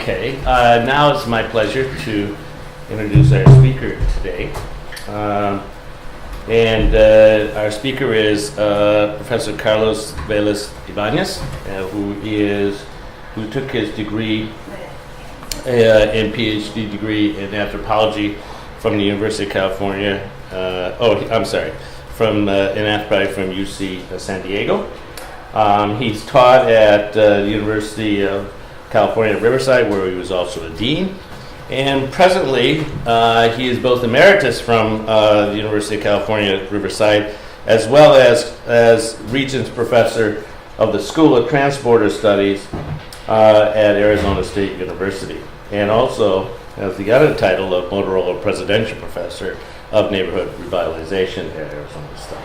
Okay, now it's my pleasure to introduce our speaker today. Our speaker is Professor Carlos Vélez-Ibáñez, who took his degree and PhD degree in anthropology from the University of California. From anthropology from UC San Diego. He's taught at the University of California at Riverside, where he was also a dean. And presently, he is both emeritus from the University of California at Riverside, as well as Regents professor of the School of Transborder Studies at Arizona State University, and also has the other title of Motorola Presidential Professor of Neighborhood Revitalization at Arizona State.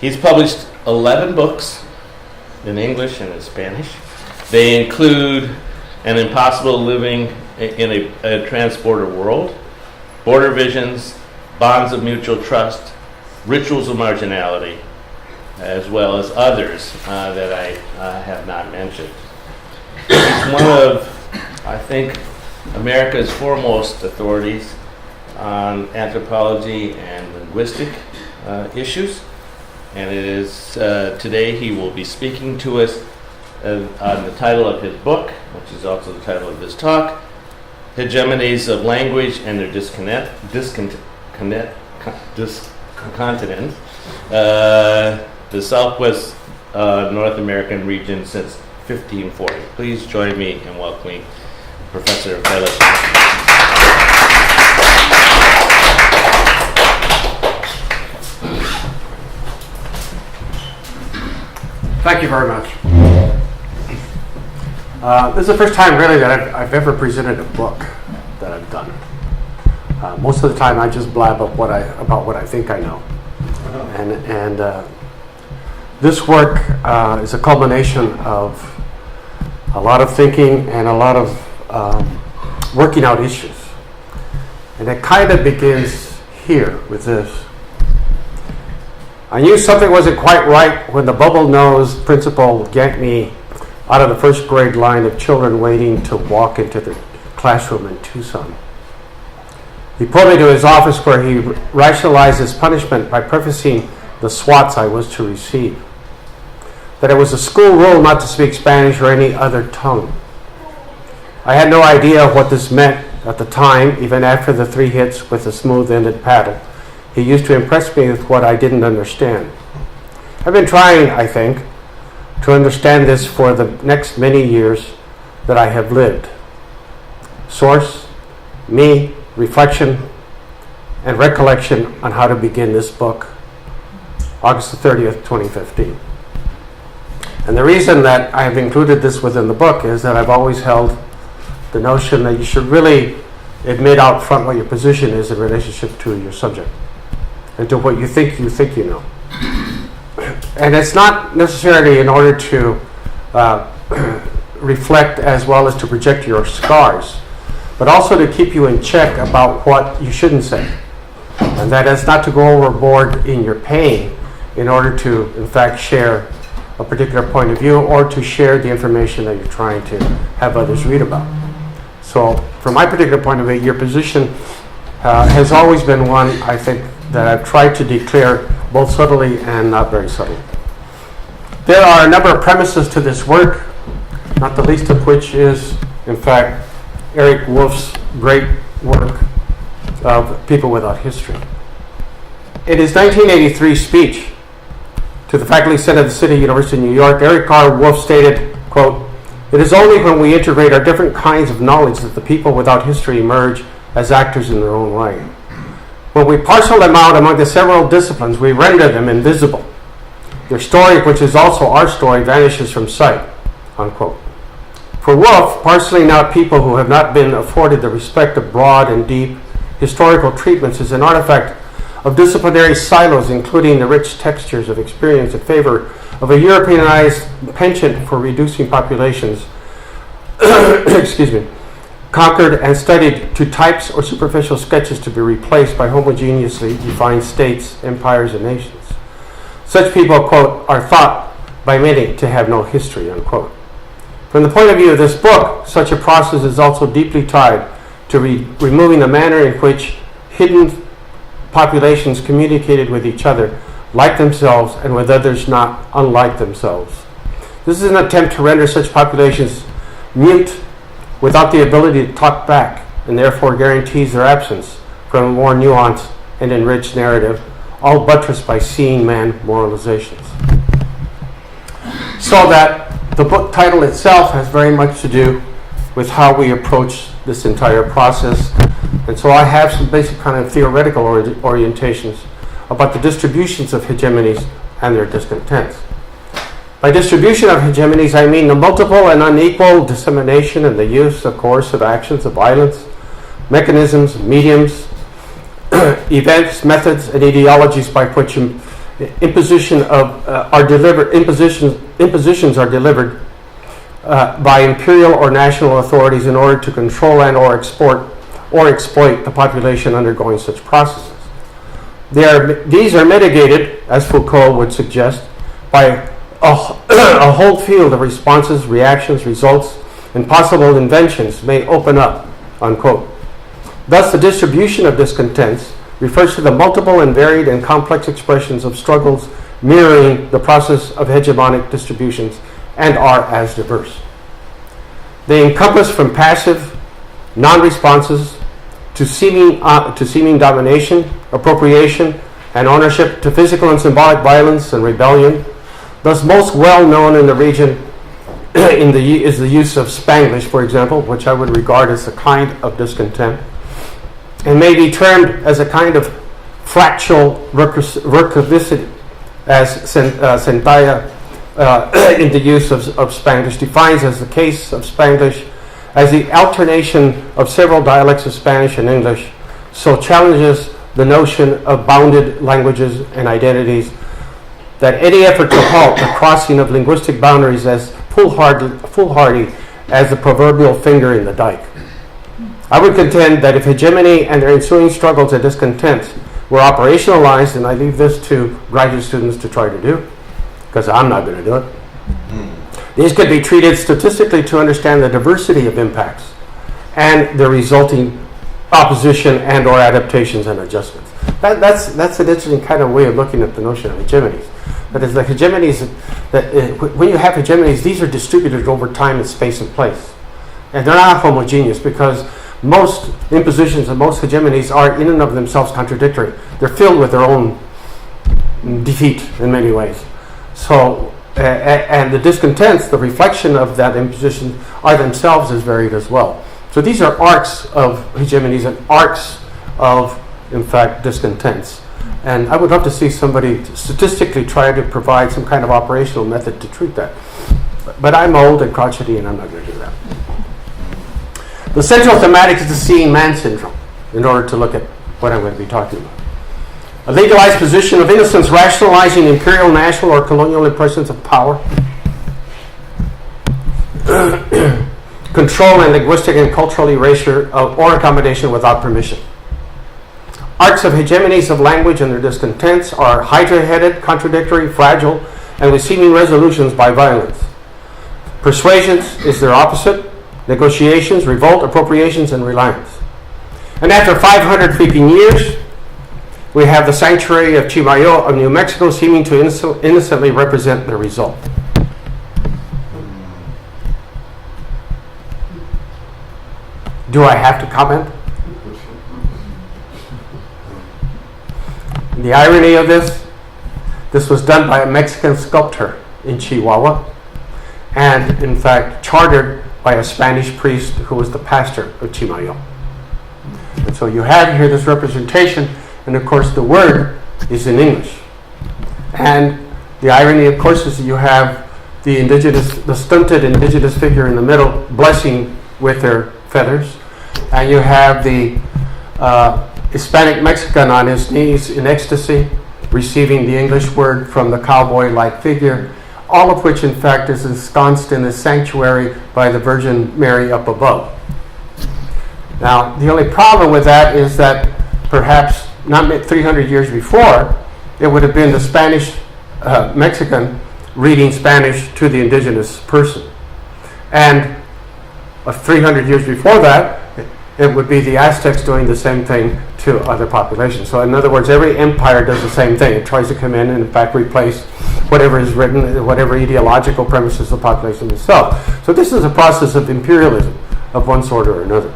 He's published 11 books in English and in Spanish. They include An Impossible Living in a Transborder World, Border Visions, Bonds of Mutual Trust, Rituals of Marginality, as well as others that I have not mentioned. He's one of, I think, America's foremost authorities on anthropology and linguistic issues. And it is today he will be speaking to us on the title of his book, which is also the title of this talk, Hegemonies of Language and Their Discontent, the Southwest North American region since 1540. Please join me in welcoming Professor Vélez. Thank you very much. This is the first time really that I've ever presented a book that I've done. Most of the time I just blab about what I think I know. And this work is a culmination of a lot of thinking and a lot of working out issues. And it kind of begins here with this. I knew something wasn't quite right when the bubble-nosed principal yanked me out of the first grade line of children waiting to walk into the classroom in Tucson. He pulled me to his office where he rationalized his punishment by prefacing the swats I was to receive. That it was a school rule not to speak Spanish or any other tongue. I had no idea what this meant at the time, even after the 3 hits with a smooth-ended paddle. He used to impress me with what I didn't understand. I've been trying, I think, to understand this for the next many years that I have lived. Source, me, reflection, and recollection on how to begin this book, August the 30th, 2015. And the reason that I have included this within the book is that I've always held the notion that you should really admit out front what your position is in relationship to your subject and to what you think you know. And it's not necessarily in order to reflect as well as to project your scars, but also to keep you in check about what you shouldn't say. And that is not to go overboard in your pain in order to, in fact, share a particular point of view or to share the information that you're trying to have others read about. So from my particular point of view, your position has always been one, I think, that I've tried to declare both subtly and not very subtly. There are a number of premises to this work, not the least of which is, in fact, Eric Wolf's great work of People Without History. In his 1983 speech to the Faculty Senate of the City University of New York, Eric R. Wolf stated, quote, "It is only when we integrate our different kinds of knowledge that the people without history emerge as actors in their own right. When we parcel them out among the several disciplines, we render them invisible. Their story, which is also our story, vanishes from sight," unquote. For Wolf, parceling out people who have not been afforded the respect of broad and deep historical treatments is an artifact of disciplinary silos, including the rich textures of experience in favor of a Europeanized penchant for reducing populations conquered and studied to types or superficial sketches to be replaced by homogeneously defined states, empires, and nations. Such people, quote, "are thought by many to have no history," unquote. From the point of view of this book, such a process is also deeply tied to removing the manner in which hidden populations communicated with each other like themselves and with others not unlike themselves. This is an attempt to render such populations mute without the ability to talk back, and therefore guarantees their absence from a more nuanced and enriched narrative, all buttressed by seeing man moralizations. So that the book title itself has very much to do with how we approach this entire process. And so I have some basic kind of theoretical orientations about the distributions of hegemonies and their discontents. By distribution of hegemonies, I mean the multiple and unequal dissemination and the use of coercive actions of violence, mechanisms, mediums, events, methods, and ideologies by which impositions are delivered by imperial or national authorities in order to control and or exploit the population undergoing such processes. These are mitigated, as Foucault would suggest, by a whole field of responses, reactions, results, and possible inventions may open up, unquote. Thus, the distribution of discontents refers to the multiple and varied and complex expressions of struggles mirroring the process of hegemonic distributions and are as diverse. They encompass from passive non-responses to seeming domination, appropriation, and ownership to physical and symbolic violence and rebellion. Thus, most well known in the region is the use of Spanglish, for example, which I would regard as a kind of discontent, and may be termed as a kind of fractal recursivity, as Sentaya in the use of Spanglish defines as the case of Spanglish as the alternation of several dialects of Spanish and English, so challenges the notion of bounded languages and identities, that any effort to halt the crossing of linguistic boundaries as foolhardy as the proverbial finger in the dike. I would contend that if hegemony and their ensuing struggles and discontents were operationalized, and I leave this to graduate students to try to do, because I'm not going to do it, these could be treated statistically to understand the diversity of impacts and the resulting opposition and or adaptations and adjustments. That's an interesting kind of way of looking at the notion of hegemonies. That is, the hegemonies, when you have hegemonies, these are distributed over time and space and place. And they're not homogeneous because most impositions and most hegemonies are in and of themselves contradictory. They're filled with their own defeat in many ways. So, and the discontents, the reflection of that imposition, are themselves as varied as well. So these are arcs of hegemonies and arcs of, in fact, discontents. And I would love to see somebody statistically try to provide some kind of operational method to treat that. But I'm old and crotchety, and I'm not going to do that. The central thematic is the seeing man syndrome, in order to look at what I'm going to be talking about. A legalized position of innocence rationalizing imperial, national, or colonial impressions of power. Control and linguistic and cultural erasure or accommodation without permission. Arcs of hegemonies of language and their discontents are hydra-headed, contradictory, fragile, and with seeming resolutions by violence. Persuasions is their opposite. Negotiations, revolt, appropriations, and reliance. And after 500 freaking years, we have the sanctuary of Chimayo of New Mexico seeming to innocently represent the result. Do I have to comment? The irony of this was done by a Mexican sculptor in Chihuahua, and in fact chartered by a Spanish priest who was the pastor of Chimayo. And so you have here this representation, and of course the word is in English. And the irony, of course, is that you have the stunted indigenous figure in the middle blessing with their feathers, and you have the Hispanic Mexican on his knees in ecstasy, receiving the English word from the cowboy-like figure, all of which in fact is ensconced in the sanctuary by the Virgin Mary up above. Now, the only problem with that is that perhaps not 300 years before, it would have been the Spanish Mexican reading Spanish to the indigenous person. And 300 years before that, it would be the Aztecs doing the same thing to other populations. So in other words, every empire does the same thing. It tries to come in and in fact replace whatever is written, whatever ideological premises the population itself. So this is a process of imperialism of one sort or another.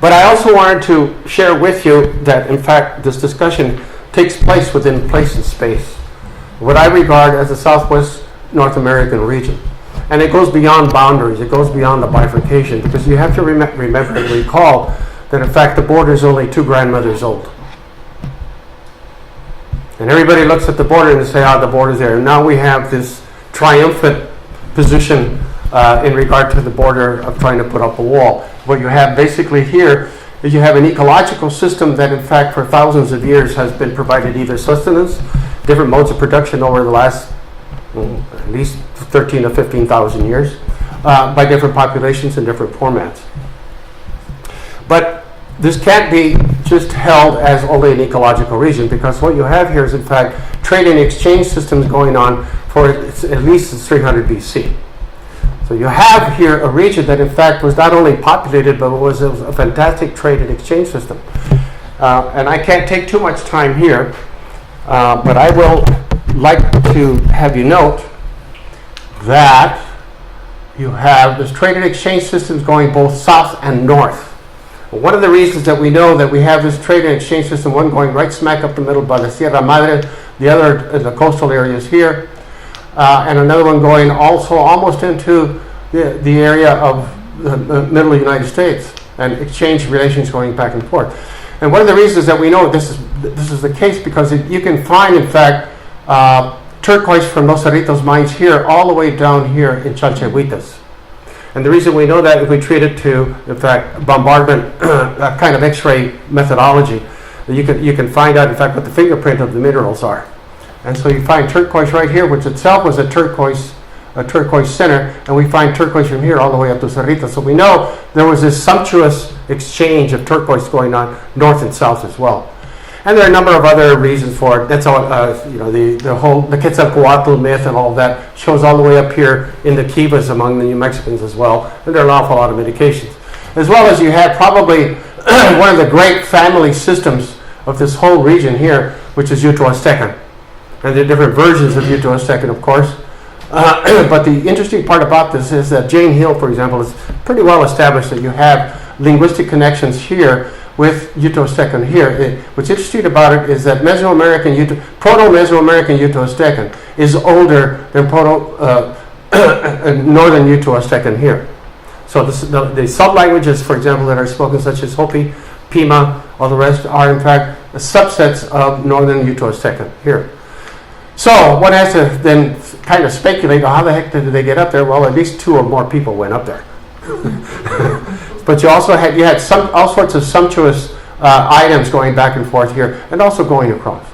But I also wanted to share with you that in fact this discussion takes place within place and space, what I regard as the Southwest North American region. And it goes beyond boundaries, it goes beyond the bifurcation, because you have to remember and recall that in fact the border is only 2 grandmothers old. And everybody looks at the border and they say, the border's there. And now we have this triumphant position in regard to the border of trying to put up a wall. What you have basically here is you have an ecological system that in fact for thousands of years has been provided either sustenance, different modes of production over the last at least 13 to 15,000 years by different populations and different formats. But this can't be just held as only an ecological region, because what you have here is in fact trade and exchange systems going on for at least since 300 BC. So you have here a region that in fact was not only populated, but was a fantastic trade and exchange system. And I can't take too much time here, but I will like to have you note that you have this trade and exchange systems going both south and north. One of the reasons that we know that we have this trade and exchange system, one going right smack up the middle by the Sierra Madre, the other in the coastal areas here, and another one going also almost into the area of the middle United States, and exchange relations going back and forth. And one of the reasons that we know this is the case, because you can find in fact turquoise from Los Cerritos mines here all the way down here in Chalchihuitas. And the reason we know that, if we treat it to, in fact, bombardment kind of X-ray methodology, you can find out, in fact, what the fingerprint of the minerals are. And so you find turquoise right here, which itself was a turquoise center, and we find turquoise from here all the way up to Cerritos. So we know there was this sumptuous exchange of turquoise going on north and south as well. And there are a number of other reasons for it. That's all, the Quetzalcoatl myth and all of that shows all the way up here in the Kivas among the New Mexicans as well. And there are an awful lot of indications. As well as you have probably one of the great family systems of this whole region here, which is Uto-Aztecan. And there are different versions of Uto-Aztecan, of course. But the interesting part about this is that Jane Hill, for example, is pretty well established that you have linguistic connections here with Uto-Aztecan here. What's interesting about it is that Proto-Mesoamerican Uto-Aztecan is older than Northern Uto-Aztecan here. So the sub-languages, for example, that are spoken, such as Hopi, Pima, all the rest, are in fact subsets of Northern Uto-Aztecan here. So one has to then kind of speculate, how the heck did they get up there? Well, at least 2 or more people went up there. But you also had all sorts of sumptuous items going back and forth here, and also going across.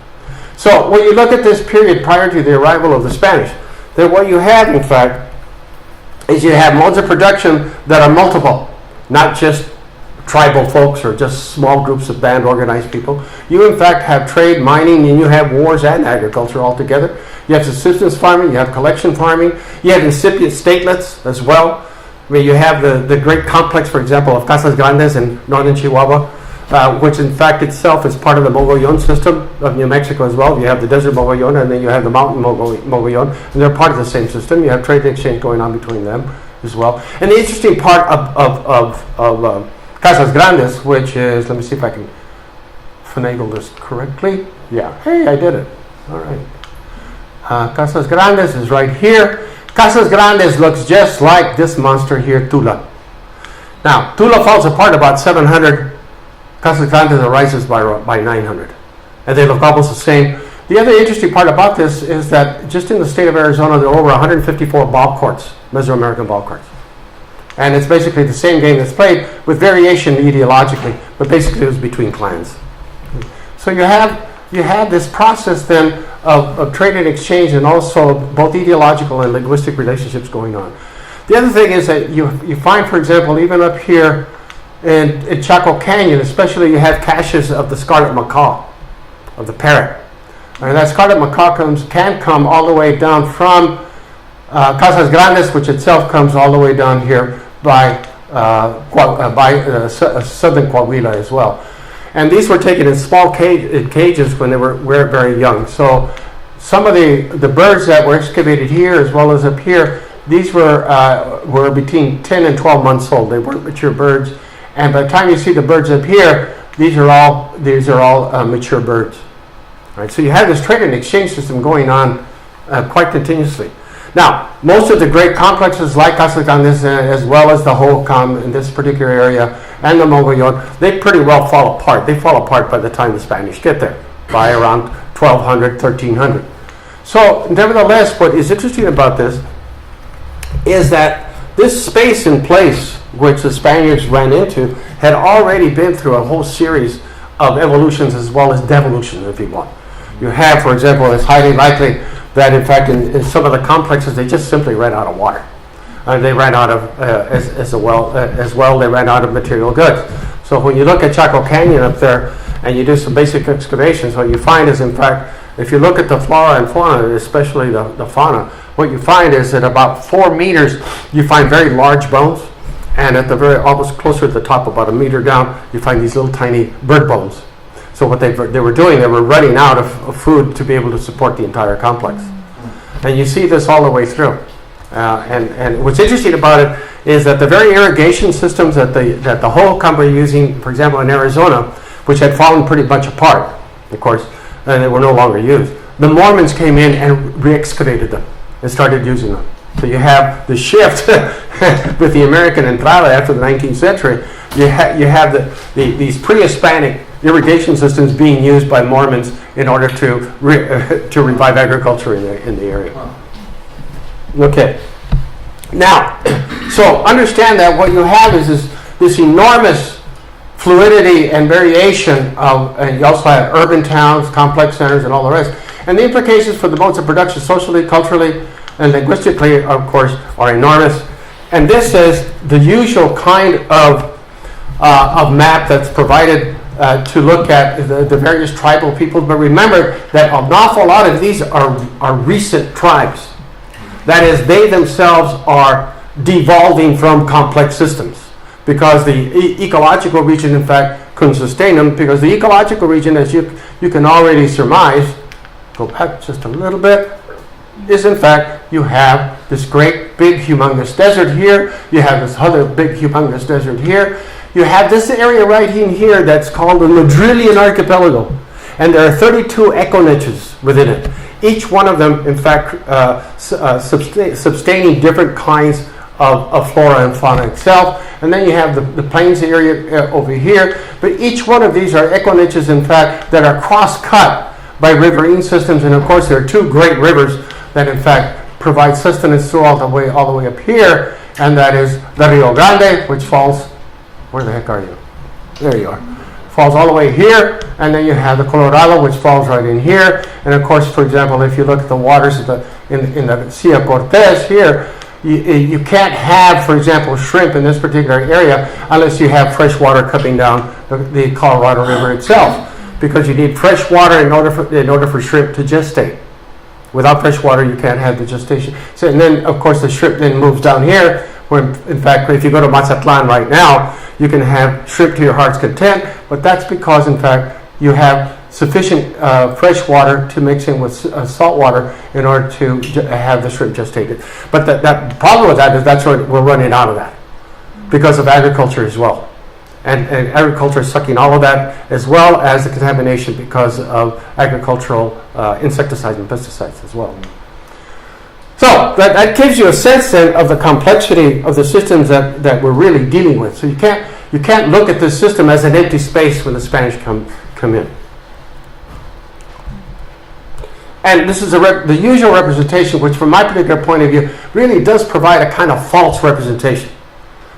So when you look at this period prior to the arrival of the Spanish, then what you have, in fact, is you have modes of production that are multiple, not just tribal folks or just small groups of band organized people. You in fact have trade, mining, and you have wars and agriculture all together. You have subsistence farming, you have collection farming, you have incipient statelets as well. I mean, you have the great complex, for example, of Casas Grandes in northern Chihuahua, which in fact itself is part of the Mogollon system of New Mexico as well. You have the desert Mogollon, and then you have the mountain Mogollon, and they're part of the same system. You have trade and exchange going on between them as well. And the interesting part of Casas Grandes, which is, let me see if I can finagle this correctly. Yeah, hey, I did it. All right. Casas Grandes is right here. Casas Grandes looks just like this monster here, Tula. Now, Tula falls apart about 700. Casas Grandes arises by 900. And they look almost the same. The other interesting part about this is that just in the state of Arizona, there are over 154 ball courts, Mesoamerican ball courts. And it's basically the same game that's played with variation ideologically, but basically it was between clans. So you have this process then of trade and exchange, and also both ideological and linguistic relationships going on. The other thing is that you find, for example, even up here in Chaco Canyon, especially, you have caches of the scarlet macaw, of the parrot. And that scarlet macaw can come all the way down from Casas Grandes, which itself comes all the way down here by southern Coahuila as well. And these were taken in small cages when they were very young. So some of the birds that were excavated here as well as up here, these were between 10 and 12 months old. They weren't mature birds. And by the time you see the birds up here, these are all mature birds. Right? So you have this trade and exchange system going on quite continuously. Now, most of the great complexes like Casas Grandes, as well as the Hohokam in this particular area, and the Mogollon, they pretty well fall apart. They fall apart by the time the Spanish get there, by around 1200, 1300. So, nevertheless, what is interesting about this is that this space and place which the Spaniards ran into had already been through a whole series of evolutions as well as devolution, if you want. You have, for example, it's highly likely that in fact in some of the complexes they just simply ran out of water. They ran out of, as well, they ran out of material goods. So when you look at Chaco Canyon up there and you do some basic excavations, what you find is in fact, if you look at the flora and fauna, especially the fauna, what you find is at about 4 meters, you find very large bones. And at the almost closer to the top, about 1 meter down, you find these little tiny bird bones. So what they were doing, they were running out of food to be able to support the entire complex. And you see this all the way through. And what's interesting about it is that the very irrigation systems that the Hohokam were using, for example, in Arizona, which had fallen pretty much apart, of course, and they were no longer used. The Mormons came in and re-excavated them and started using them. So you have the shift with the American entrada after the 19th century. You have these pre-Hispanic irrigation systems being used by Mormons in order to revive agriculture in the area. Okay. Now, so understand that what you have is this enormous fluidity and variation of, and you also have urban towns, complex centers, and all the rest. And the implications for the modes of production socially, culturally, and linguistically, of course, are enormous. And this is the usual kind of map that's provided to look at the various tribal peoples. But remember that an awful lot of these are recent tribes. That is, they themselves are devolving from complex systems because the ecological region, in fact, couldn't sustain them, because the ecological region, as you can already surmise, go back just a little bit, is in fact you have this great big humongous desert here, you have this other big humongous desert here, you have this area right in here that's called the Madrillian Archipelago, and there are 32 eco niches within it, each one of them in fact sustaining different kinds of flora and fauna itself. And then you have the plains area over here, but each one of these are eco niches in fact that are cross-cut by riverine systems. And of course there are two great rivers that in fact provide sustenance through all the way up here, and that is the Rio Grande, which falls, where the heck are you? There you are. Falls all the way here, and then you have the Colorado, which falls right in here. And of course, for example, if you look at the waters in the Sea of Cortez here, you can't have, for example, shrimp in this particular area unless you have fresh water coming down the Colorado River itself, because you need fresh water in order for shrimp to gestate. Without fresh water, you can't have the gestation. So, and then, of course, the shrimp then moves down here, where, in fact, if you go to Mazatlan right now, you can have shrimp to your heart's content, but that's because, in fact, you have sufficient fresh water to mix in with salt water in order to have the shrimp gestated. But that problem with that is that's where we're running out of that because of agriculture as well. And agriculture is sucking all of that, as well as the contamination because of agricultural insecticides and pesticides as well. So that gives you a sense then of the complexity of the systems that we're really dealing with. So you can't look at this system as an empty space when the Spanish come in. And this is the usual representation, which from my particular point of view really does provide a kind of false representation.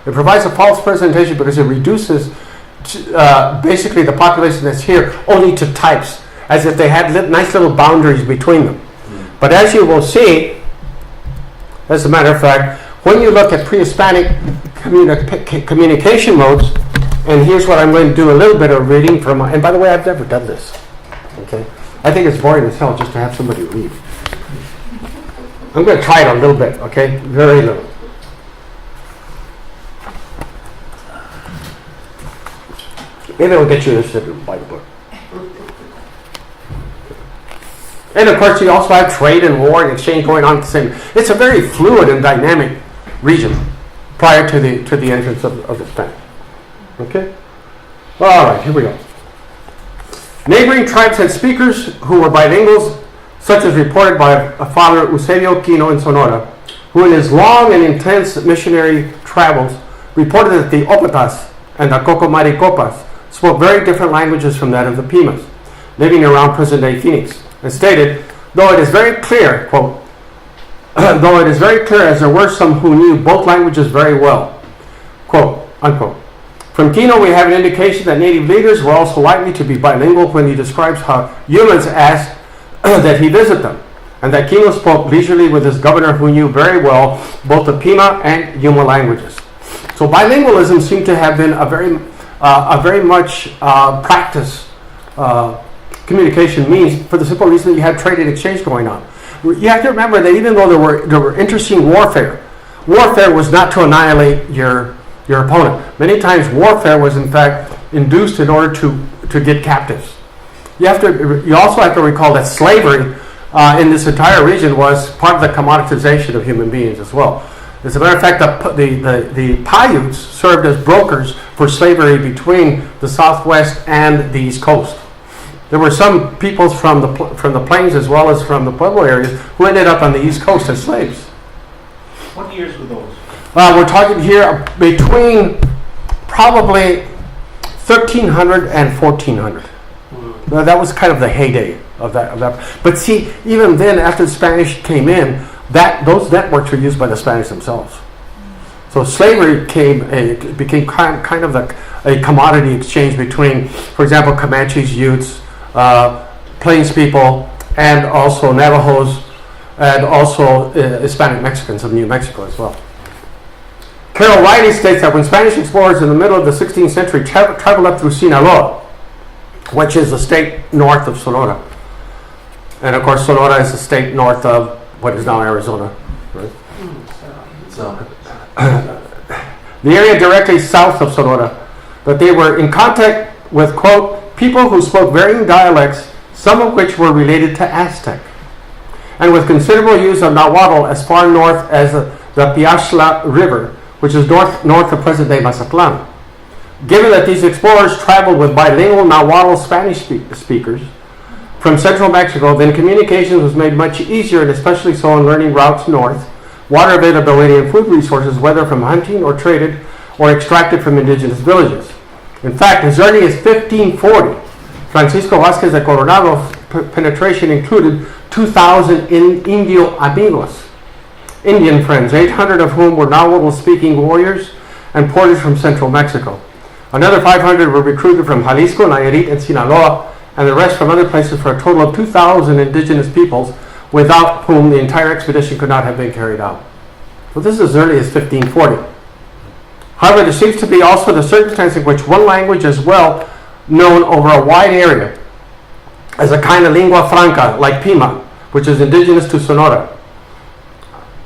It provides a false presentation because it reduces basically the population that's here only to types, as if they had nice little boundaries between them. But as you will see, as a matter of fact, when you look at pre-Hispanic communication modes, and here's what I'm going to do a little bit of reading from, and by the way, I've never done this. Okay, I think it's boring as hell just to have somebody read. I'm going to try it a little bit, okay? Very little. Maybe I'll get you interested in by the book. And of course, you also have trade and war and exchange going on at the same. It's a very fluid and dynamic region prior to the entrance of the Spanish. Okay? All right, here we go. Neighboring tribes had speakers who were bilinguals, such as reported by Father Eusebio Quino in Sonora, who in his long and intense missionary travels reported that the Opatas and the Cocomaricopas spoke very different languages from that of the Pimas, living around present-day Phoenix, and stated, though it is very clear, quote, though it is very clear as there were some who knew both languages very well, quote, unquote. From Quino, we have an indication that native leaders were also likely to be bilingual when he describes how humans asked that he visit them, and that Quino spoke leisurely with his governor who knew very well both the Pima and Yuma languages. So bilingualism seemed to have been a very much practiced communication means, for the simple reason that you had trade and exchange going on. You have to remember that even though there were interesting warfare was not to annihilate your opponent. Many times warfare was in fact induced in order to get captives. You also have to recall that slavery in this entire region was part of the commoditization of human beings as well. As a matter of fact, the Paiutes served as brokers for slavery between the Southwest and the East Coast. There were some peoples from the plains as well as from the Pueblo areas who ended up on the East Coast as slaves. What years were those? We're talking here between probably 1300 and 1400. That was kind of the heyday of that. But see, even then, after the Spanish came in, those networks were used by the Spanish themselves. So slavery became kind of a commodity exchange between, for example, Comanches, Utes, Plains people, and also Navajos, and also Hispanic Mexicans of New Mexico as well. Carol Riley states that when Spanish explorers in the middle of the 16th century traveled up through Sinaloa, which is the state north of Sonora, and of course Sonora is the state north of what is now Arizona, right? The area directly south of Sonora, that they were in contact with, quote, people who spoke varying dialects, some of which were related to Aztec, and with considerable use of Nahuatl as far north as the Piaxtla River, which is north of present-day Mazatlan. Given that these explorers traveled with bilingual Nahuatl Spanish speakers from central Mexico, then communications was made much easier, and especially so in learning routes north, water availability, and food resources, whether from hunting or traded or extracted from indigenous villages. In fact, as early as 1540, Francisco Vázquez de Coronado's penetration included 2,000 Indio amigos, Indian friends, 800 of whom were Nahuatl-speaking warriors and porters from central Mexico. Another 500 were recruited from Jalisco, Nayarit, and Sinaloa, and the rest from other places, for a total of 2,000 indigenous peoples, without whom the entire expedition could not have been carried out. So this is as early as 1540. However, there seems to be also the circumstance in which one language is well known over a wide area as a kind of lingua franca, like Pima, which is indigenous to Sonora.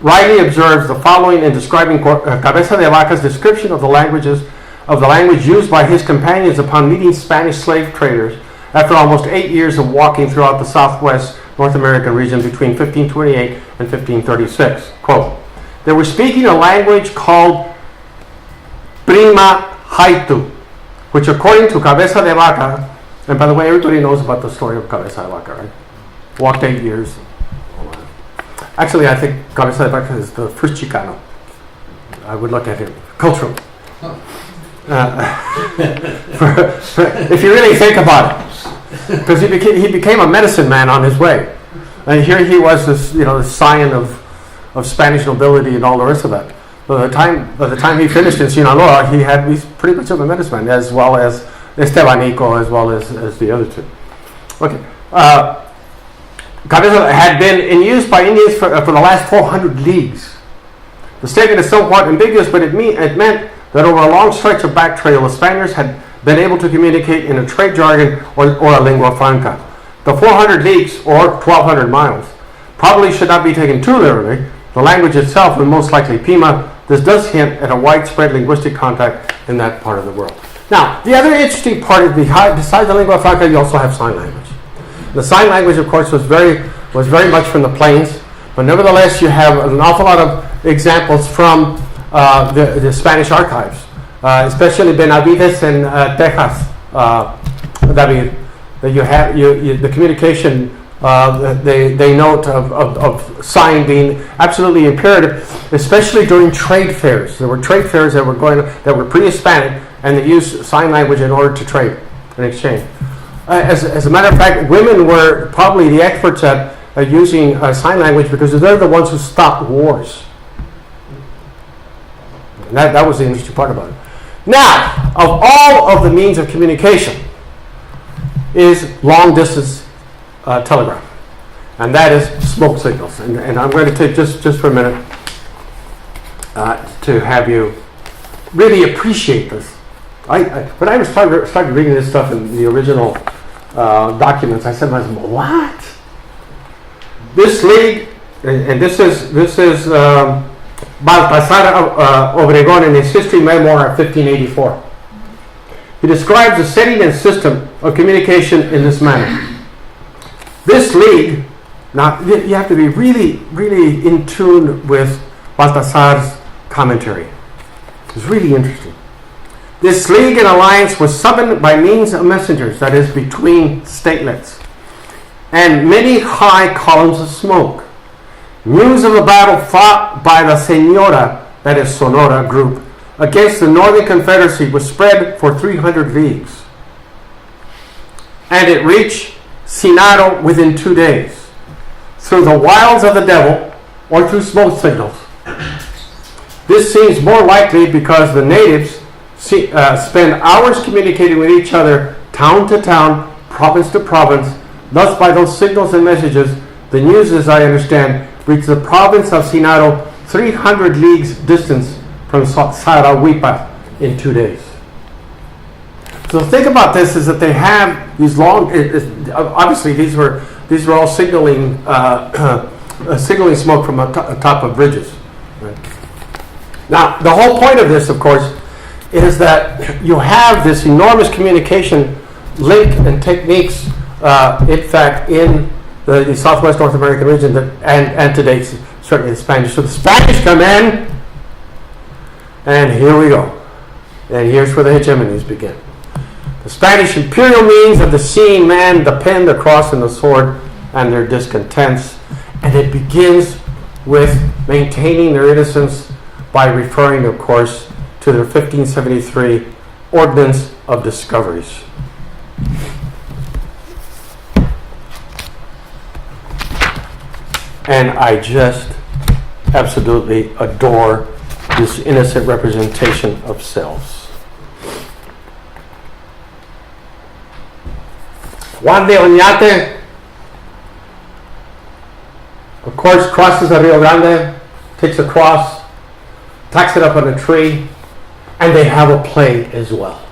Riley observes the following in describing Cabeza de Vaca's description of the language used by his companions upon meeting Spanish slave traders after almost 8 years of walking throughout the Southwest North American region between 1528 and 1536. Quote, they were speaking a language called Prima Haitu, which according to Cabeza de Vaca, and by the way, everybody knows about the story of Cabeza de Vaca, right? Walked 8 years. Actually, I think Cabeza de Vaca is the first Chicano. I would look at him. Cultural. If you really think about it. Because he became a medicine man on his way. And here he was, this scion of Spanish nobility and all the rest of that. By the time he finished in Sinaloa, he's pretty much of a medicine man, as well as Estebanico, as well as the other two. Okay. Cabeza had been in use by Indians for the last 400 leagues. The statement is somewhat ambiguous, but it meant that over a long stretch of back trail, the Spaniards had been able to communicate in a trade jargon or a lingua franca. The 400 leagues, or 1,200 miles, probably should not be taken too literally. The language itself was most likely Pima. This does hint at a widespread linguistic contact in that part of the world. Now, the other interesting part is besides the lingua franca, you also have sign language. The sign language, of course, was very much from the plains, but nevertheless, you have an awful lot of examples from the Spanish archives, especially Benavides and Texas, David. That you have the communication. They note of sign being absolutely imperative, especially during trade fairs. There were trade fairs that were pre-Hispanic, and they used sign language in order to trade and exchange. As a matter of fact, women were probably the experts at using sign language because they're the ones who stopped wars. And that was the interesting part about it. Now, of all of the means of communication is long-distance telegraph, and that is smoke signals. And I'm going to take just for a minute to have you really appreciate this. When I started reading this stuff in the original documents, I said to myself, "What? This league?" And this is Baltasar Obregón in his history memoir of 1584. He describes the setting and system of communication in this manner. This league, now you have to be really, really in tune with Baltasar's commentary. It's really interesting. This league and alliance was summoned by means of messengers, that is, between statelets, and many high columns of smoke. News of the battle fought by the Senora, that is Sonora group, against the Northern Confederacy was spread for 300 leagues. And it reached Sinaro within 2 days, through the wiles of the devil or through smoke signals. This seems more likely because the natives spend hours communicating with each other, town to town, province to province. Thus, by those signals and messages, the news, as I understand, reached the province of Sinaro 300 leagues distance from Sarawipa in 2 days. So think about this: is that they have these long. Obviously, these were all signaling smoke from atop of bridges. Right? Now, the whole point of this, of course, is that you have this enormous communication link and techniques. In fact, in the Southwest North American region, and today certainly the Spanish. So the Spanish come in, and here we go. And here's where the hegemonies begin. The Spanish imperial means of the seeing man, the pen, the cross, and the sword, and their discontents. And it begins with maintaining their innocence by referring, of course, to their 1573 Ordinance of Discoveries. And I just absolutely adore this innocent representation of selves. Juan de Oñate, of course, crosses the Rio Grande, takes a cross, tacks it up on a tree, and they have a play as well.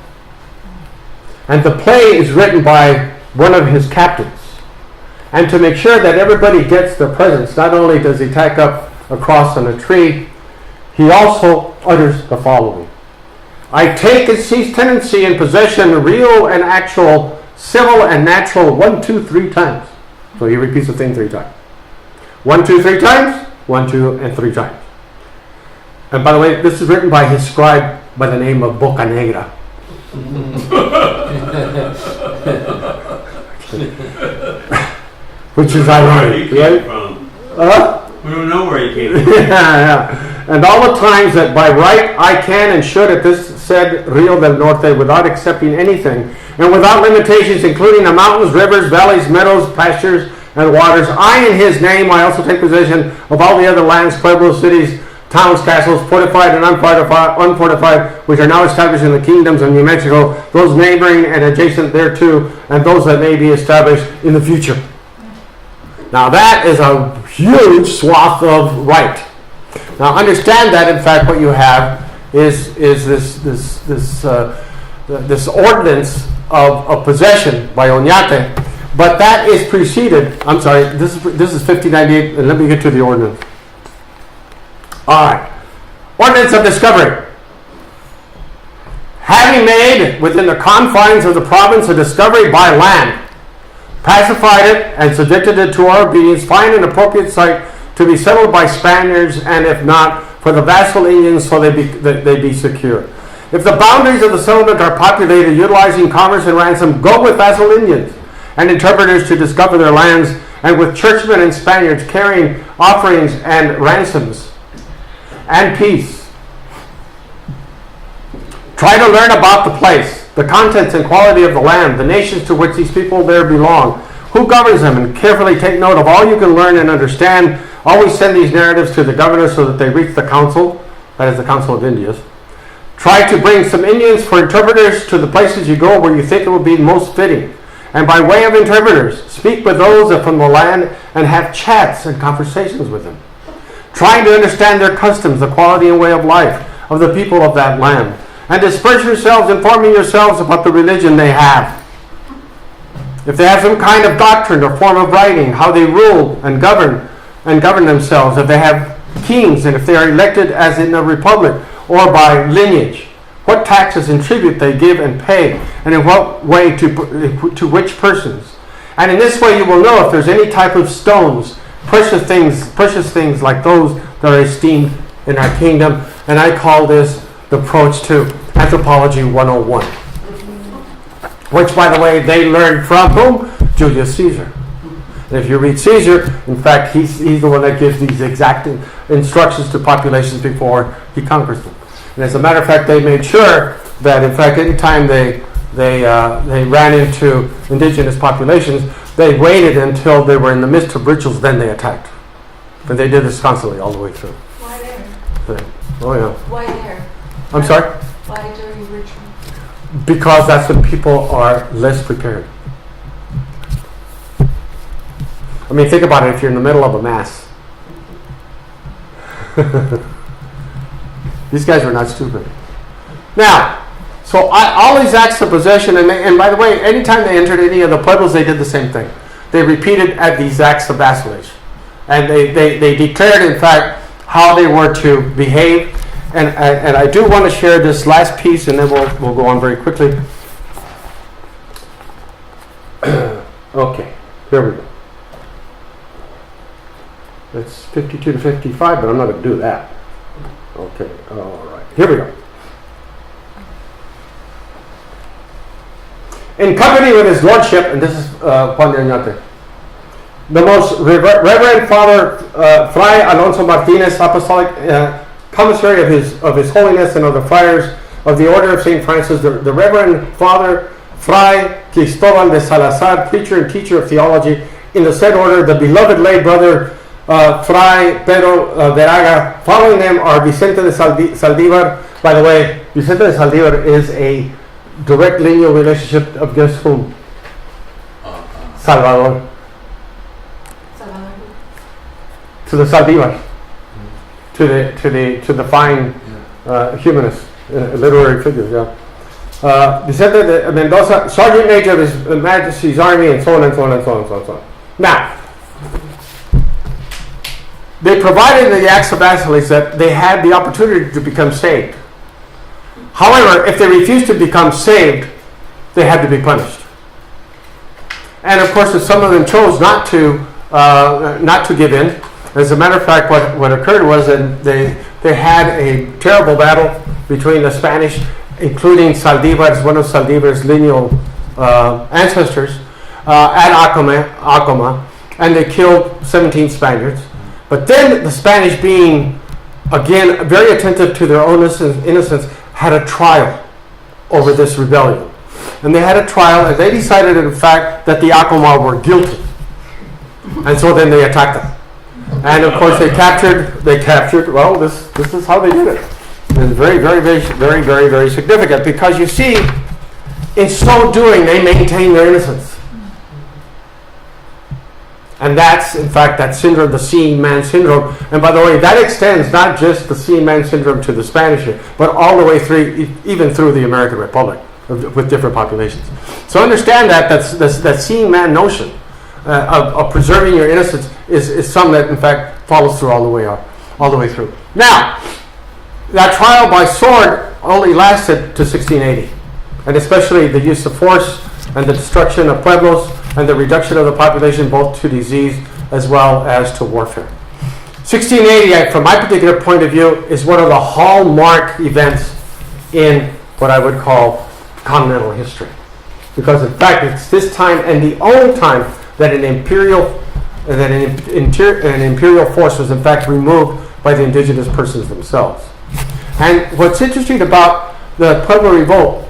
And the play is written by one of his captains. And to make sure that everybody gets the presents, not only does he tack up a cross on a tree, he also utters the following: I take and seize tenancy and possession, real and actual, civil and natural, 1, 2, 3 times. So he repeats the thing 3 times. 1, 2, 3 times, 1, 2, and 3 times. And by the way, this is written by his scribe by the name of Bocanegra. Which is ironic, right? We don't know where he came from. Yeah. And all the times that by right I can and should at this said Rio del Norte, without accepting anything, and without limitations, including the mountains, rivers, valleys, meadows, pastures, and waters, I in his name, I also take possession of all the other lands, pueblos, cities, towns, castles, fortified and unfortified, which are now established in the kingdoms of New Mexico, those neighboring and adjacent thereto, and those that may be established in the future. Now that is a huge swath of right. Now understand that in fact what you have is this ordinance of possession by Oñate, But that is preceded, I'm sorry, this is 1598, and let me get to the ordinance. All right. Ordinance of discovery. Having made within the confines of the province a discovery by land, pacified it and subjected it to our obedience, find an appropriate site to be settled by Spaniards, and if not, for the vassal Indians, so they be secure. If the boundaries of the settlement are populated utilizing commerce and ransom, go with vassal Indians and interpreters to discover their lands, and with churchmen and Spaniards carrying offerings and ransoms and peace. Try to learn about the place, the contents and quality of the land, the nations to which these people there belong, who governs them, and carefully take note of all you can learn and understand. Always send these narratives to the governor so that they reach the council, that is the Council of Indias. Try to bring some Indians for interpreters to the places you go where you think it will be most fitting. And by way of interpreters, speak with those from the land and have chats and conversations with them, trying to understand their customs, the quality and way of life of the people of that land. And disperse yourselves, informing yourselves about the religion they have. If they have some kind of doctrine or form of writing, how they rule and govern themselves, if they have kings, and if they are elected as in a republic or by lineage, what taxes and tribute they give and pay, and in what way to which persons. And in this way you will know if there's any type of stones, precious things like those that are esteemed in our kingdom. And I call this the approach to Anthropology 101. Which, by the way, they learned from whom? Julius Caesar. And if you read Caesar, in fact, he's the one that gives these exact instructions to populations before he conquers them. And as a matter of fact, they made sure that, in fact, any time they ran into indigenous populations, they waited until they were in the midst of rituals, then they attacked. And they did this constantly all the way through. Why there? Oh, yeah. Why there? I'm sorry? Why during ritual? Because that's when people are less prepared. I mean, think about it. If you're in the middle of a mass, these guys are not stupid. Now, so all these acts of possession, and by the way, anytime they entered any of the pueblos, they did the same thing. They repeated at these acts of vassalage, and they declared, in fact, how they were to behave. And I do want to share this last piece, and then we'll go on very quickly. Okay, here we go. It's 52 to 55, but I'm not going to do that. Okay, all right. Here we go. In company with his lordship, and this is Juan de Oñate, the most Reverend Father Fray Alonso Martinez, Apostolic Commissary of His Holiness and of the Friars of the Order of St. Francis, the Reverend Father Fray Cristobal de Salazar, preacher and teacher of theology in the said order, the beloved lay brother Fray Pedro Veraga. Following them are Vicente de Saldívar. By the way, Vicente de Saldívar is a direct lineal relationship of guess whom? Salvador. To the Saldívar. To the fine humanist, literary figure, yeah. Vicente de Mendoza, Sergeant Major of His Majesty's Army, and so on and so on and so on and so on and so on. Now, they provided in the acts of vassalage that they had the opportunity to become saved. However, if they refused to become saved, they had to be punished. And of course, if some of them chose not to give in, as a matter of fact, what occurred was that they had a terrible battle between the Spanish, including Saldívar's, one of Saldívar's lineal ancestors, at Acoma, and they killed 17 Spaniards. But then the Spanish, being, again, very attentive to their own innocence, had a trial over this rebellion. And they had a trial, and they decided, in fact, that the Acoma were guilty. And so then they attacked them. And of course they captured, well, this is how they did it. It's very, very, very, very, very, very significant, because you see, in so doing, they maintain their innocence. And that's, in fact, that syndrome, the seeing man syndrome. And by the way, that extends not just the seeing man syndrome to the Spanish, but all the way through, even through the American Republic. with different populations. So understand that seeing man notion of preserving your innocence is something that in fact follows through all the way through. Now, that trial by sword only lasted to 1680, and especially the use of force and the destruction of pueblos and the reduction of the population both to disease as well as to warfare. 1680, from my particular point of view, is one of the hallmark events in what I would call continental history. Because in fact, it's this time and the only time that an imperial force was in fact removed by the indigenous persons themselves. And what's interesting about the Pueblo Revolt,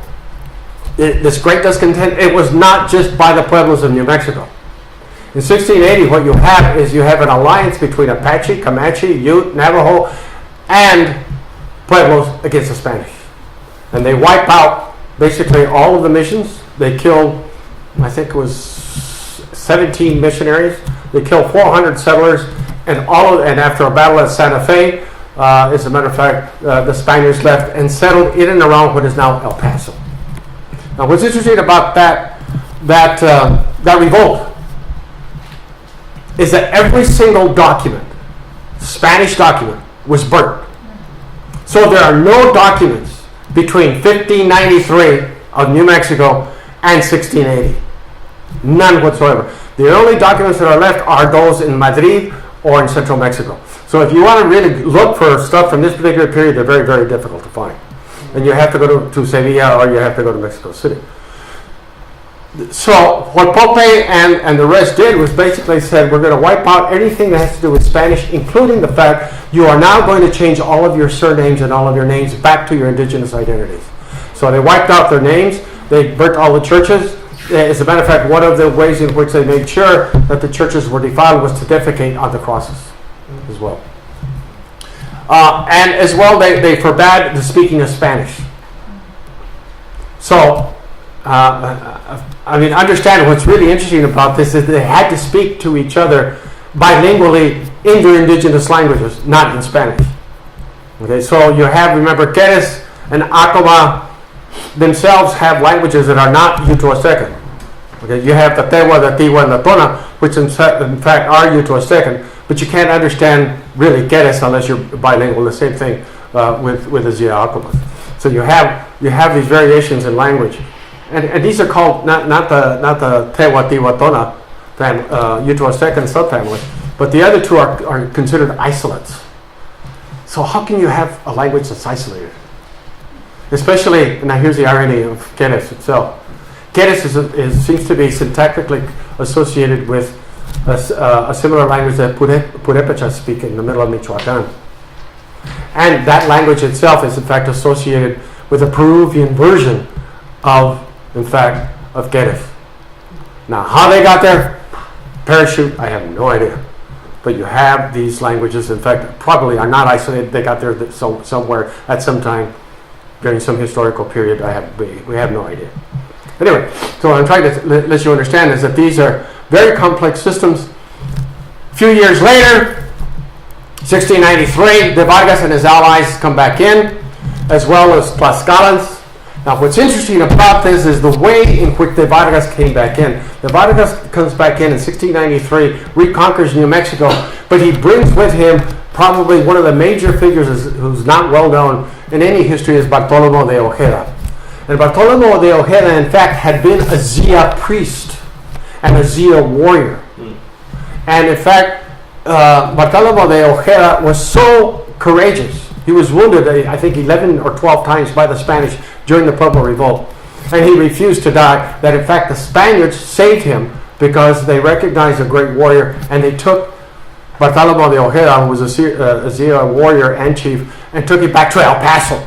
this great discontent, it was not just by the pueblos of New Mexico. In 1680, what you have an alliance between Apache, Comanche, Ute, Navajo, and pueblos against the Spanish. And they wipe out basically all of the missions. They killed, I think it was 17 missionaries. They killed 400 settlers, and after a battle at Santa Fe, as a matter of fact, the Spaniards left and settled in and around what is now El Paso. Now, what's interesting about that revolt is that every single document, Spanish document, was burnt. So there are no documents between 1593 of New Mexico and 1680. None whatsoever. The only documents that are left are those in Madrid or in central Mexico. So if you want to really look for stuff from this particular period, they're very, very difficult to find. And you have to go to Sevilla or you have to go to Mexico City. So what Pope and the rest did was basically said, we're going to wipe out anything that has to do with Spanish, including the fact you are now going to change all of your surnames and all of your names back to your indigenous identities. So they wiped out their names. They burnt all the churches. As a matter of fact, one of the ways in which they made sure that the churches were defiled was to defecate on the crosses as well. And as well, they forbade the speaking of Spanish. So, understand what's really interesting about this is they had to speak to each other bilingually in their indigenous languages, not in Spanish. Okay, so you have, remember, Queres and Acoma themselves have languages that are not Uto-Aztecan. Okay, you have the Tewa, the Tiwa, and the Tona, which in fact are Uto-Aztecan, but you can't understand really Queres unless you're bilingual. The same thing with the Zia Acoma. So you have these variations in language. And these are called not the Tewa, Tiwa, Tona Uto-Aztecan subfamily, but the other two are considered isolates. So how can you have a language that's isolated? Especially, now here's the irony of Queres itself. Queres seems to be syntactically associated with a similar language that Purépechas speak in the middle of Michoacán. And that language itself is in fact associated with a Peruvian version of Queres. Now, how they got there, parachute, I have no idea. But you have these languages, in fact, probably are not isolated. They got there somewhere at some time during some historical period. We have no idea. Anyway, so what I'm trying to let you understand is that these are very complex systems. A few years later, 1693, de Vargas and his allies come back in, as well as Tlaxcalans. Now, what's interesting about this is the way in which de Vargas came back in. De Vargas comes back in 1693, reconquers New Mexico, but he brings with him probably one of the major figures who's not well known in any history is Bartolomé de Ojeda. And Bartolomé de Ojeda, in fact, had been a Zia priest and a Zia warrior. And in fact, Bartolomé de Ojeda was so courageous. He was wounded, I think, 11 or 12 times by the Spanish during the Pueblo Revolt. And he refused to die. That, in fact, the Spaniards saved him because they recognized a great warrior, and they took Bartolomé de Ojeda, who was a Zia warrior and chief, and took him back to El Paso,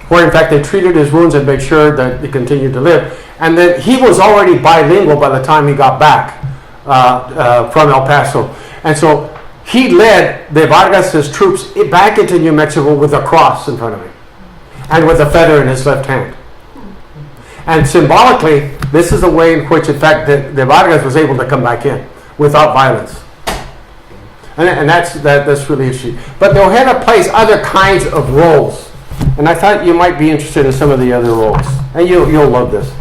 where, in fact, they treated his wounds and made sure that he continued to live. And then he was already bilingual by the time he got back from El Paso. And so he led de Vargas' troops back into New Mexico with a cross in front of him and with a feather in his left hand. And symbolically, this is the way in which, in fact, de Vargas was able to come back in without violence. And that's really interesting. But de Ojeda plays other kinds of roles. And I thought you might be interested in some of the other roles. And you'll love this.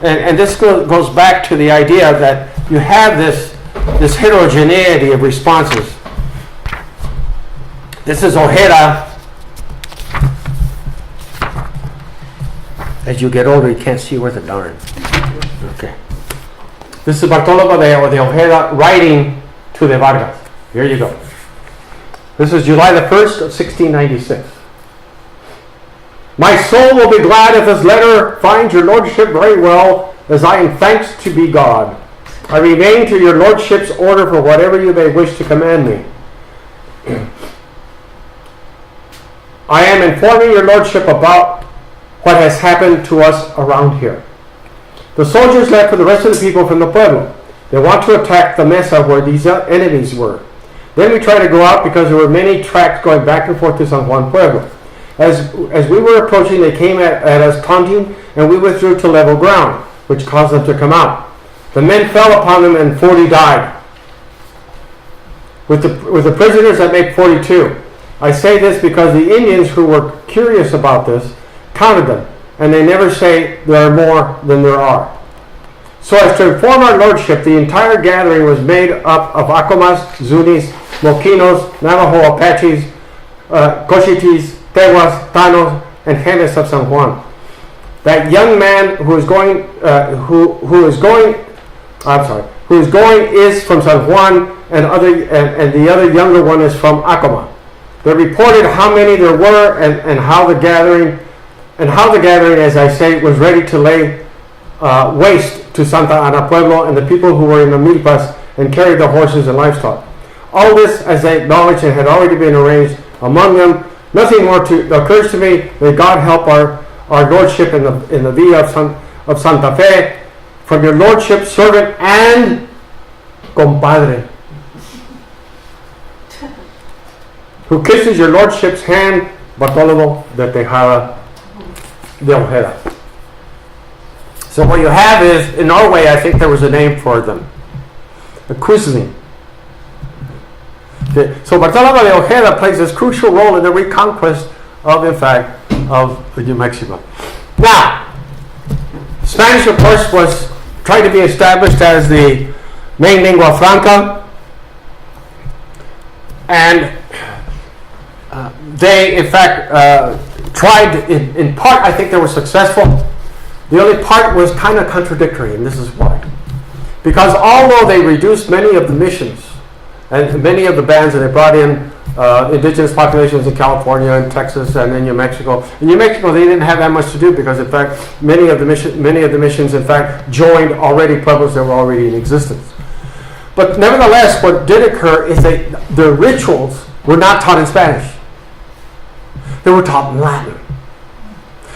And this goes back to the idea that you have this heterogeneity of responses. This is Ojeda. As you get older, you can't see worth a darn. Okay. This is Bartolomé de Ojeda writing to the Vargas. Here you go. This is July the 1st of 1696. My soul will be glad if this letter finds your lordship very well, as I am thanks to be God. I remain to your lordship's order for whatever you may wish to command me. I am informing your lordship about what has happened to us around here. The soldiers left with the rest of the people from the pueblo. They want to attack the mesa where these enemies were. Then we tried to go out because there were many tracks going back and forth to San Juan Pueblo. As we were approaching, they came at us taunting, and we withdrew to level ground, which caused them to come out. The men fell upon them, and 40 died. With the prisoners, that make 42. I say this because the Indians who were curious about this counted them, and they never say there are more than there are. So as to inform our lordship, the entire gathering was made up of Acomas, Zunis, Moquinos, Navajo Apaches, Cochites, Tehuas, Tanos, and Gentes of San Juan. That young man who is going is from San Juan, and the other younger one is from Acoma. They reported how many there were and how the gathering, as I say, was ready to lay waste to Santa Ana Pueblo and the people who were in the milpas and carried their horses and livestock. All this, as they acknowledged, and had already been arranged among them. Nothing more occurs to me. May God help our lordship in the villa of Santa Fe, from your lordship, servant, and compadre, who kisses your lordship's hand, Bartolomé de Tejada de Ojeda. So what you have is, in Norway, I think there was a name for them, a quisling. So Bartolomé de Ojeda plays this crucial role in the reconquest of, in fact, of New Mexico. Now, Spanish, of course, was trying to be established as the main lingua franca, and they, in fact, tried, in part, I think they were successful. The only part was kind of contradictory, and this is why. Because although they reduced many of the missions, and many of the bands that they brought in, indigenous populations in California and Texas and in New Mexico. In New Mexico, they didn't have that much to do because, in fact, many of the missions, in fact, joined already pueblos that were already in existence. But nevertheless, what did occur is that their rituals were not taught in Spanish. They were taught in Latin.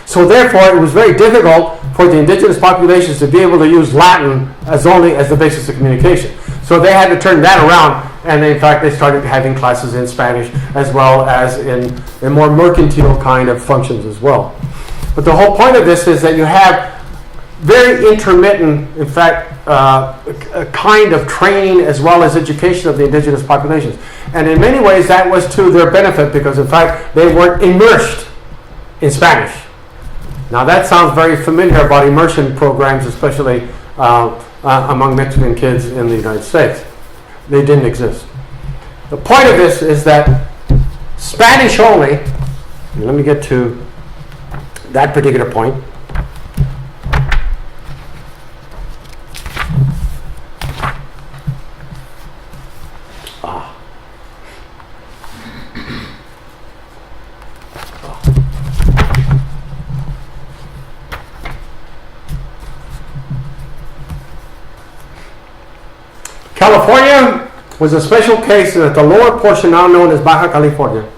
So therefore, it was very difficult for the indigenous populations to be able to use Latin as the basis of communication. So they had to turn that around, and in fact, they started having classes in Spanish as well as in more mercantile kind of functions as well. But the whole point of this is that you have very intermittent, in fact, a kind of training as well as education of the indigenous populations. And in many ways, that was to their benefit because, in fact, they weren't immersed in Spanish. Now, that sounds very familiar about immersion programs, especially among Mexican kids in the United States. They didn't exist. The point of this is that Spanish only, let me get to that particular point. California was a special case in that the lower portion, now known as Baja California,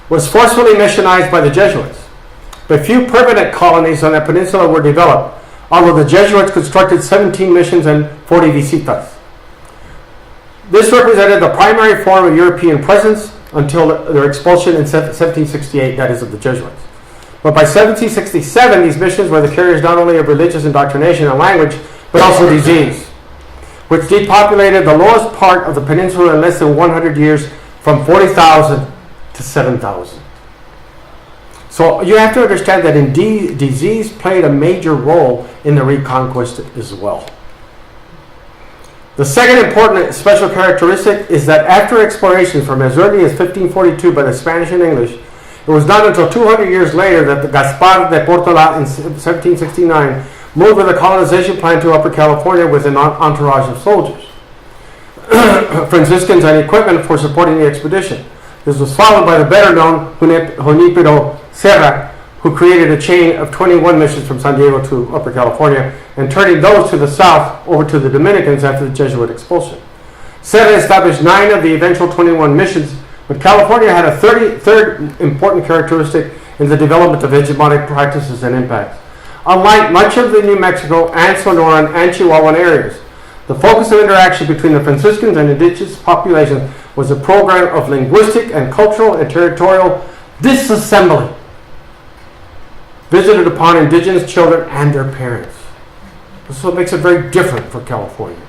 was forcefully missionized by the Jesuits. But few permanent colonies on that peninsula were developed, although the Jesuits constructed 17 missions and 40 visitas. This represented the primary form of European presence until their expulsion in 1768, that is, of the Jesuits. But by 1767, these missions were the carriers not only of religious indoctrination and language, but also disease, which depopulated the lowest part of the peninsula in less than 100 years, from 40,000 to 7,000. So you have to understand that indeed disease played a major role in the reconquest as well. The second important special characteristic is that after exploration from as early as 1542 by the Spanish and English, it was not until 200 years later that the Gaspar de Portola in 1769 moved with a colonization plan to Upper California with an entourage of soldiers, Franciscans, and equipment for supporting the expedition. This was followed by the better-known Junípero Serra, who created a chain of 21 missions from San Diego to Upper California and turning those to the south over to the Dominicans after the Jesuit expulsion. Serra established 9 of the eventual 21 missions, but California had a third important characteristic in the development of hegemonic practices and impacts. Unlike much of the New Mexico and Sonoran and Chihuahuan areas, the focus of interaction between the Franciscans and indigenous populations was a program of linguistic and cultural and territorial disassembly visited upon indigenous children and their parents. This is what makes it very different for California.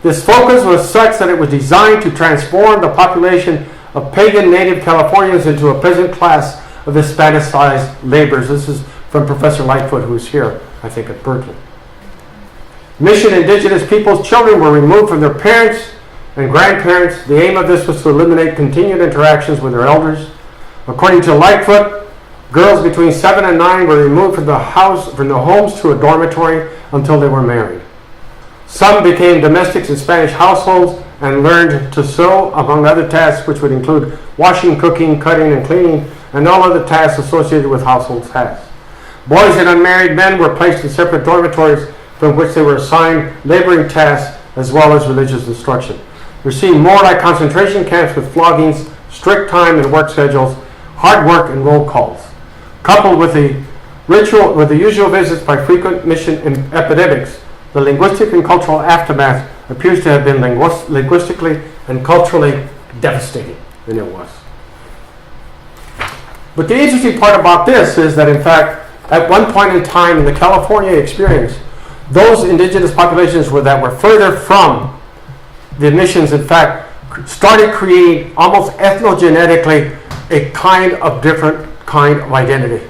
This focus was such that it was designed to transform the population of pagan native Californians into a peasant class of Hispanicized laborers. This is from Professor Lightfoot, who is here, I think, at Berkeley. Mission indigenous peoples' children were removed from their parents and grandparents. The aim of this was to eliminate continued interactions with their elders. According to Lightfoot, girls between 7 and 9 were removed from the homes to a dormitory until they were married. Some became domestics in Spanish households and learned to sew, among other tasks, which would include washing, cooking, cutting, and cleaning, and all other tasks associated with household tasks. Boys and unmarried men were placed in separate dormitories from which they were assigned laboring tasks as well as religious instruction. They seemed more like concentration camps with floggings, strict time and work schedules, hard work, and roll calls. Coupled with the usual visits by frequent mission epidemics, the linguistic and cultural aftermath appears to have been linguistically and culturally devastating, and it was. But the interesting part about this is that, in fact, at one point in time in the California experience, those indigenous populations that were further from the missions, in fact, started creating almost ethnogenetically a kind of different kind of identity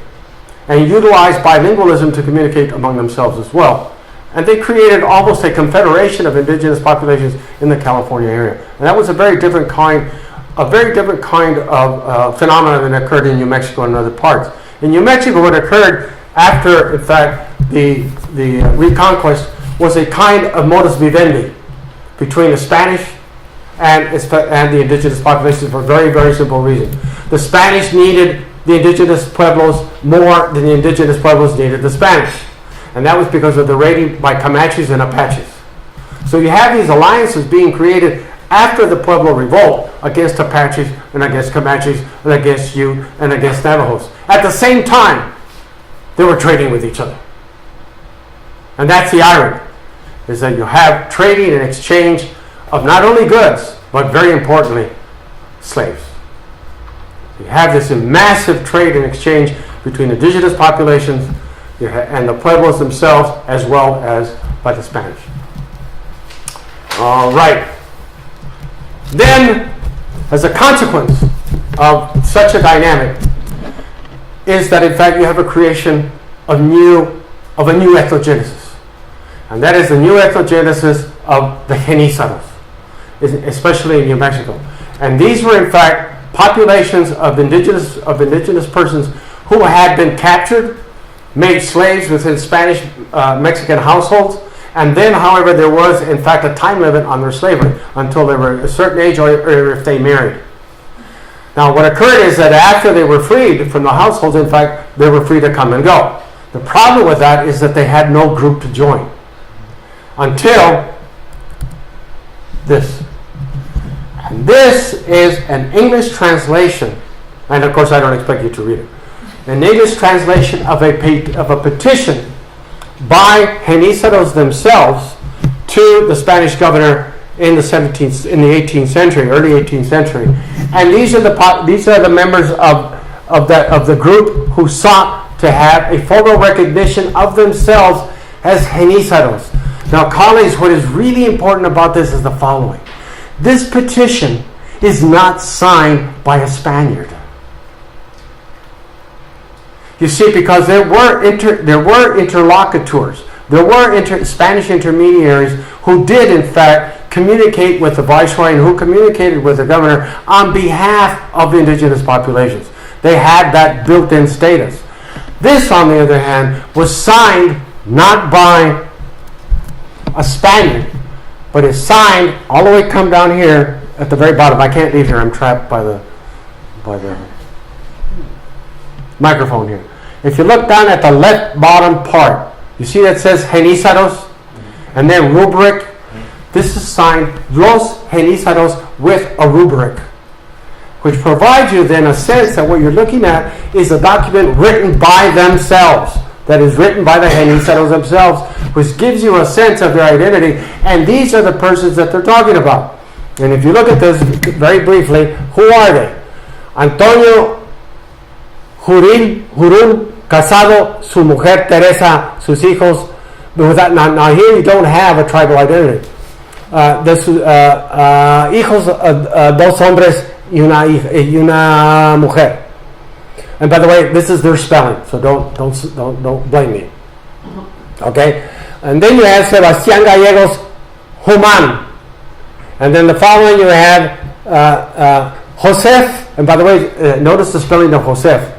and utilized bilingualism to communicate among themselves as well. And they created almost a confederation of indigenous populations in the California area. And that was a very different kind of phenomenon that occurred in New Mexico and other parts. In New Mexico, what occurred after, in fact, the Reconquest was a kind of modus vivendi between the Spanish and the indigenous populations for a very, very simple reason. The Spanish needed the indigenous pueblos more than the indigenous pueblos needed the Spanish. And that was because of the raiding by Comanches and Apaches. So you have these alliances being created after the Pueblo Revolt against Apaches and against Comanches and against Ute and against Navajos. At the same time, they were trading with each other. And that's the irony, is that you have trading and exchange of not only goods, but very importantly, slaves. You have this massive trade and exchange between indigenous populations and the pueblos themselves, as well as by the Spanish. All right. Then, as a consequence of such a dynamic, is that in fact you have a creation of a new ethnogenesis. And that is the new ethnogenesis of the Genízaros, especially in New Mexico. And these were in fact populations of indigenous persons who had been captured, made slaves within Spanish Mexican households, and then, however, there was in fact a time limit on their slavery until they were a certain age or if they married. Now what occurred is that after they were freed from the households, in fact, they were free to come and go. The problem with that is that they had no group to join until this. And this is an English translation, and of course I don't expect you to read it. An English translation of a petition by Genízaros themselves to the Spanish governor in the 18th century, early 18th century. And these are the members of the group who sought to have a formal recognition of themselves as Genízaros. Now, colleagues, what is really important about this is the following. This petition is not signed by a Spaniard. You see, because there were interlocutors. There were Spanish intermediaries who did, in fact, communicate with the viceroy and who communicated with the governor on behalf of indigenous populations. They had that built-in status. This, on the other hand, was signed not by a Spaniard, but is signed all the way come down here at the very bottom. I can't leave here. I'm trapped by the microphone here. If you look down at the left bottom part, you see that says Genízaros and then rubric. This is signed Los Genízaros with a rubric, which provides you then a sense that what you're looking at is a document written by themselves, that is written by the Genízaros themselves, which gives you a sense of their identity. And these are the persons that they're talking about. And if you look at this very briefly, who are they? Antonio Jurún Casado, su mujer Teresa, sus hijos. Now here you don't have a tribal identity. Hijos, dos hombres y una mujer. And by the way, this is their spelling, so don't blame me. Okay? And then you have Sebastián Gallegos Human. And then the following you have Josef, and by the way, notice the spelling of Josef.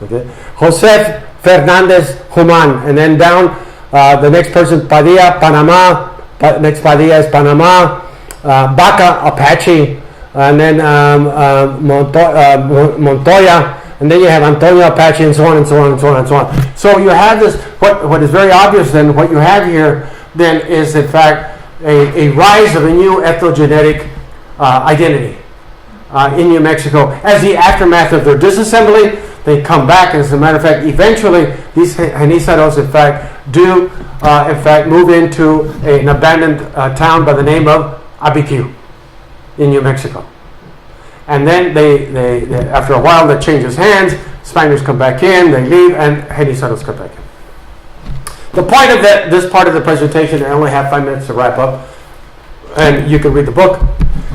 Okay? Josef Fernandez Human. And then down, the next person, Padilla, Panama. Next Padilla is Panama. Baca, Apache. And then Montoya. And then you have Antonio Apache, and so on and so on and so on and so on. So you have this, what is very obvious then, what you have here then is in fact a rise of a new ethnogenetic identity in New Mexico. As the aftermath of their disassembly, they come back, and as a matter of fact, eventually these Genízaros in fact do move into an abandoned town by the name of Abiquiu in New Mexico. And then they after a while that changes hands, Spaniards come back in, they leave, and Genízaros come back in. The point of this part of the presentation, I only have 5 minutes to wrap up, and you can read the book,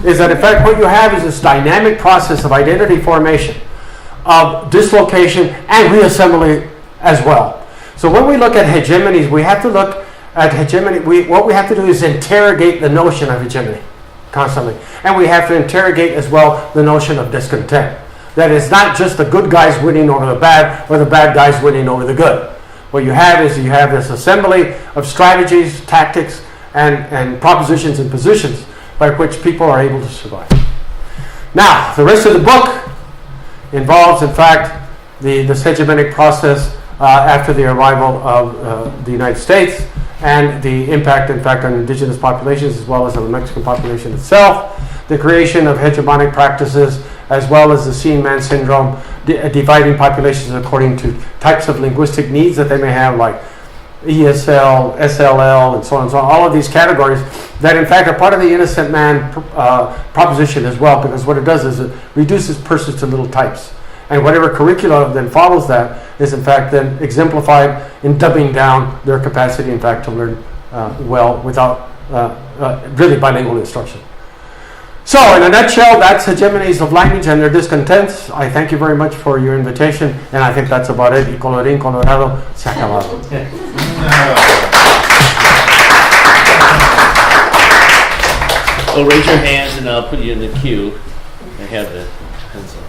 is that in fact what you have is this dynamic process of identity formation, of dislocation and reassembly as well. So when we look at hegemonies, we have to look at hegemony. What we have to do is interrogate the notion of hegemony constantly. And we have to interrogate as well the notion of discontent. That it's not just the good guys winning over the bad or the bad guys winning over the good. What you have is you have this assembly of strategies, tactics, and propositions and positions by which people are able to survive. Now, the rest of the book involves, in fact, this hegemonic process after the arrival of the United States and the impact, in fact, on indigenous populations as well as on the Mexican population itself, the creation of hegemonic practices as well as the seeing man syndrome, dividing populations according to types of linguistic needs that they may have, like ESL, SLL, and so on and so on. All of these categories that, in fact, are part of the innocent man proposition as well, because what it does is it reduces persons to little types. And whatever curriculum then follows that is, in fact, then exemplified in dumbing down their capacity, in fact, to learn well without really bilingual instruction. So, in a nutshell, that's hegemonies of language and their discontents. I thank you very much for your invitation, and I think that's about it. Y colorín colorado, se ha acabado. Well, raise your hands and I'll put you in the queue. I have the pencil.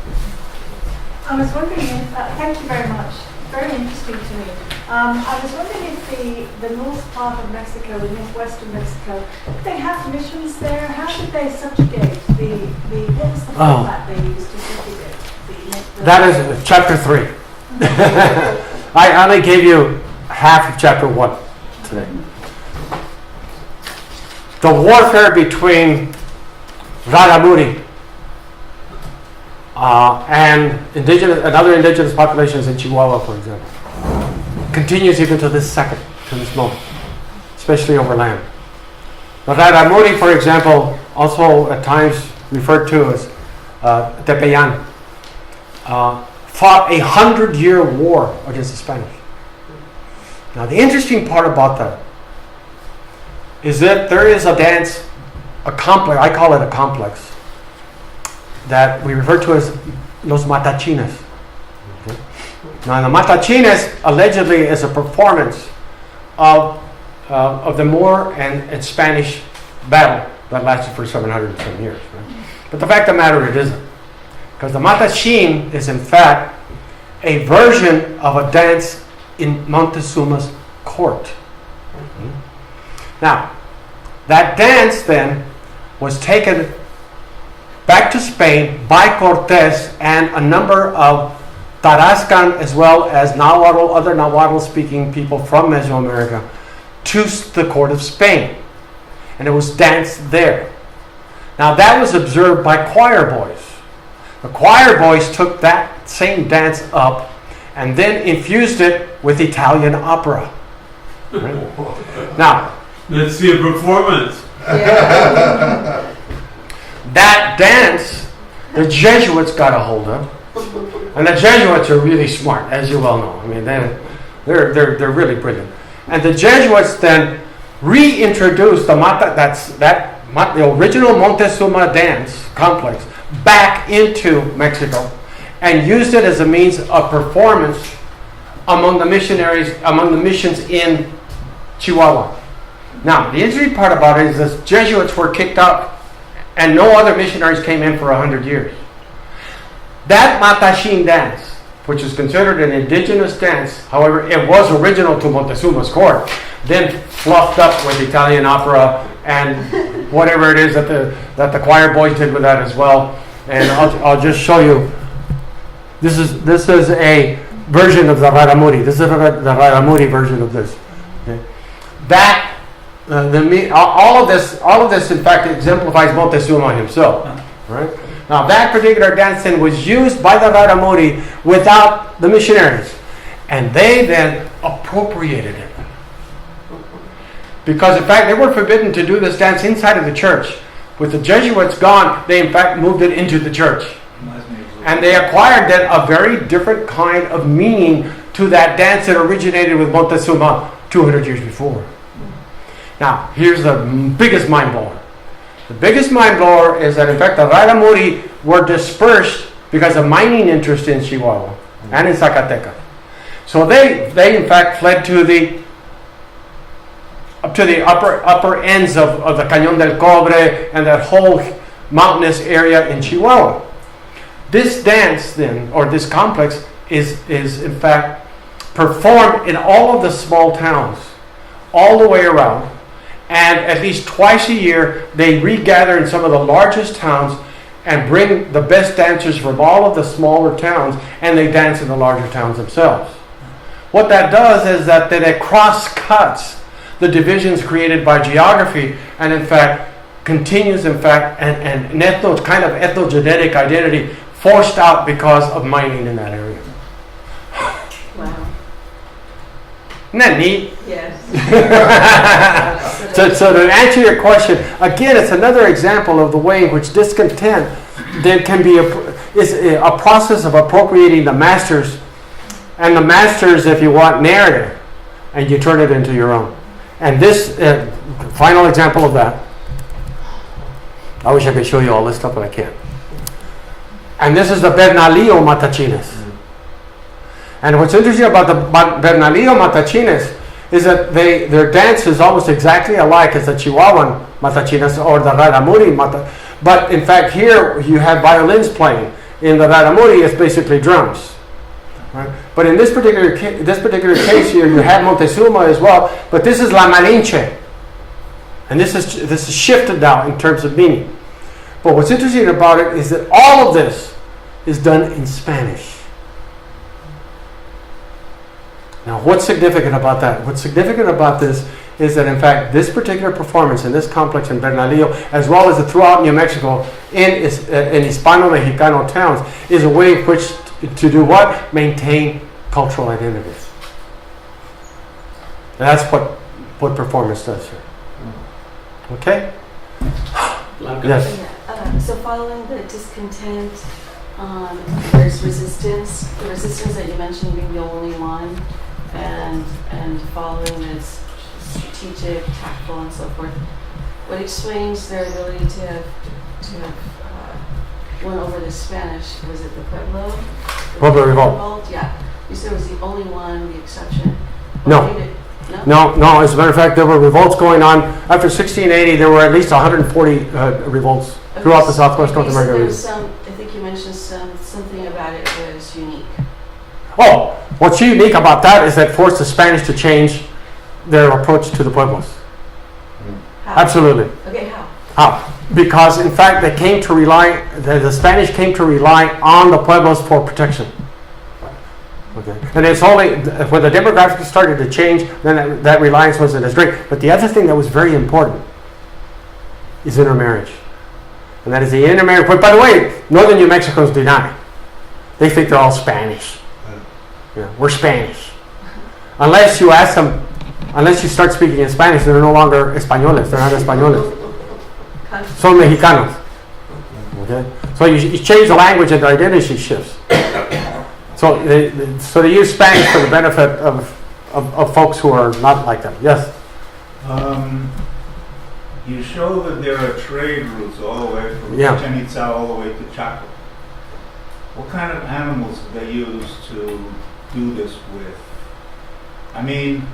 I was wondering if, thank you very much, very interesting to me. I was wondering if the north part of Mexico, the northwestern Mexico, did they have missions there? How did they subjugate what was the format they used to subjugate? That is chapter 3. I only gave you half of chapter 1 today. The warfare between Raramuri and other indigenous populations in Chihuahua, for example, continues even to this moment, especially over land. The Raramuri, for example, also at times referred to as Tepeyan, fought a 100-year war against the Spanish. Now, the interesting part about that is that there is a dance, a complex, I call it a complex, that we refer to as los matachines. Okay? Now, the matachines allegedly is a performance of the Moor and Spanish battle that lasted for 700 and some years. Right? But the fact of the matter, it isn't. Because the matachine is, in fact, a version of a dance in Montezuma's court. Now, that dance then was taken back to Spain by Cortes and a number of Tarascan as well as Nahuatl, other Nahuatl-speaking people from Mesoamerica to the court of Spain. And it was danced there. Now that was observed by choir boys. The choir boys took that same dance up and then infused it with Italian opera. Right? Now, Let's see a performance. that dance, the Jesuits got a hold of. And the Jesuits are really smart, as you well know. I mean, they're really brilliant. And the Jesuits then reintroduced the original Montezuma dance complex back into Mexico and used it as a means of performance among the missionaries, among the missions in Chihuahua. Now, the interesting part about it is the Jesuits were kicked out and no other missionaries came in for 100 years. That matachine dance, which is considered an indigenous dance, however, it was original to Montezuma's court, then fluffed up with Italian opera and whatever it is that the choir boys did with that as well. And I'll just show you. This is a version of the Raramuri. This is the Raramuri version of this. Okay. That all of this in fact exemplifies Montezuma himself. Right? Now that particular dance then was used by the Raramuri without the missionaries, and they then appropriated it. Because in fact they were forbidden to do this dance inside of the church. With the Jesuits gone, they in fact moved it into the church. And they acquired then a very different kind of meaning to that dance that originated with Montezuma 200 years before. Now, here's the biggest mind blower. The biggest mind blower is that in fact the Raramuri were dispersed because of mining interest in Chihuahua and in Zacatecas. So they in fact fled to the upper ends of the Cañón del Cobre and that whole mountainous area in Chihuahua. This dance then, or this complex, is in fact performed in all of the small towns, all the way around. And at least twice a year, they regather in some of the largest towns and bring the best dancers from all of the smaller towns, and they dance in the larger towns themselves. What that does is that it cross-cuts the divisions created by geography, and in fact continues an ethnogenetic identity forced out because of mining in that area. Wow. Isn't that neat? Yes. So to answer your question, again, it's another example of the way in which discontent there can be is a process of appropriating the masters, and the masters, if you want, narrative, and you turn it into your own. And this final example of that, I wish I could show you all this stuff, but I can't. And this is the Bernalillo matachines. And what's interesting about the Bernalillo matachines is that their dance is almost exactly alike as the Chihuahuan matachines or the Raramuri matachines. But in fact, here you have violins playing. In the Raramuri, it's basically drums. Right? But in this particular case here, you have Montezuma as well. But this is La Malinche, and this is shifted now in terms of meaning. But what's interesting about it is that all of this is done in Spanish. Now, what's significant about that? What's significant about this is that, in fact, this particular performance in this complex in Bernalillo, as well as throughout New Mexico, in Hispano-Mexicano towns, is a way in which to do what? Maintain cultural identities. And that's what performance does here. Okay? Yes. So following the discontent, there's resistance. The resistance that you mentioned being the only one, and following this strategic, tactful, and so forth. What explains their ability to have won over the Spanish? Was it the Pueblo Revolt? Yeah. You said it was the only one, the exception. No. Why did it- No? No, as a matter of fact, there were revolts going on. After 1680, there were at least 140 revolts throughout the Southwest North You said America there region. was some, I think you mentioned something about it was unique. Oh, what's unique about that is that forced the Spanish to change their approach to the Pueblos. How? Absolutely. Okay, how? How? Because in fact, they came to rely, the Spanish came to rely on the Pueblos for protection. Okay. And it's only when the demographics started to change, then that reliance wasn't as great. But the other thing that was very important is intermarriage. And that is the intermarriage. But by the way, northern New Mexicans deny. They think they're all Spanish. Yeah, we're Spanish. Unless you ask them, unless you start speaking in Spanish, they're no longer españoles. They're not españoles. Son mexicanos. Okay? So you change the language and the identity shifts. So they use Spanish for the benefit of folks who are not like them. Yes? You show that there are trade routes all the way from Yeah. Chichen Itza all the way to Chaco. What kind of animals do they use to do this with? I mean,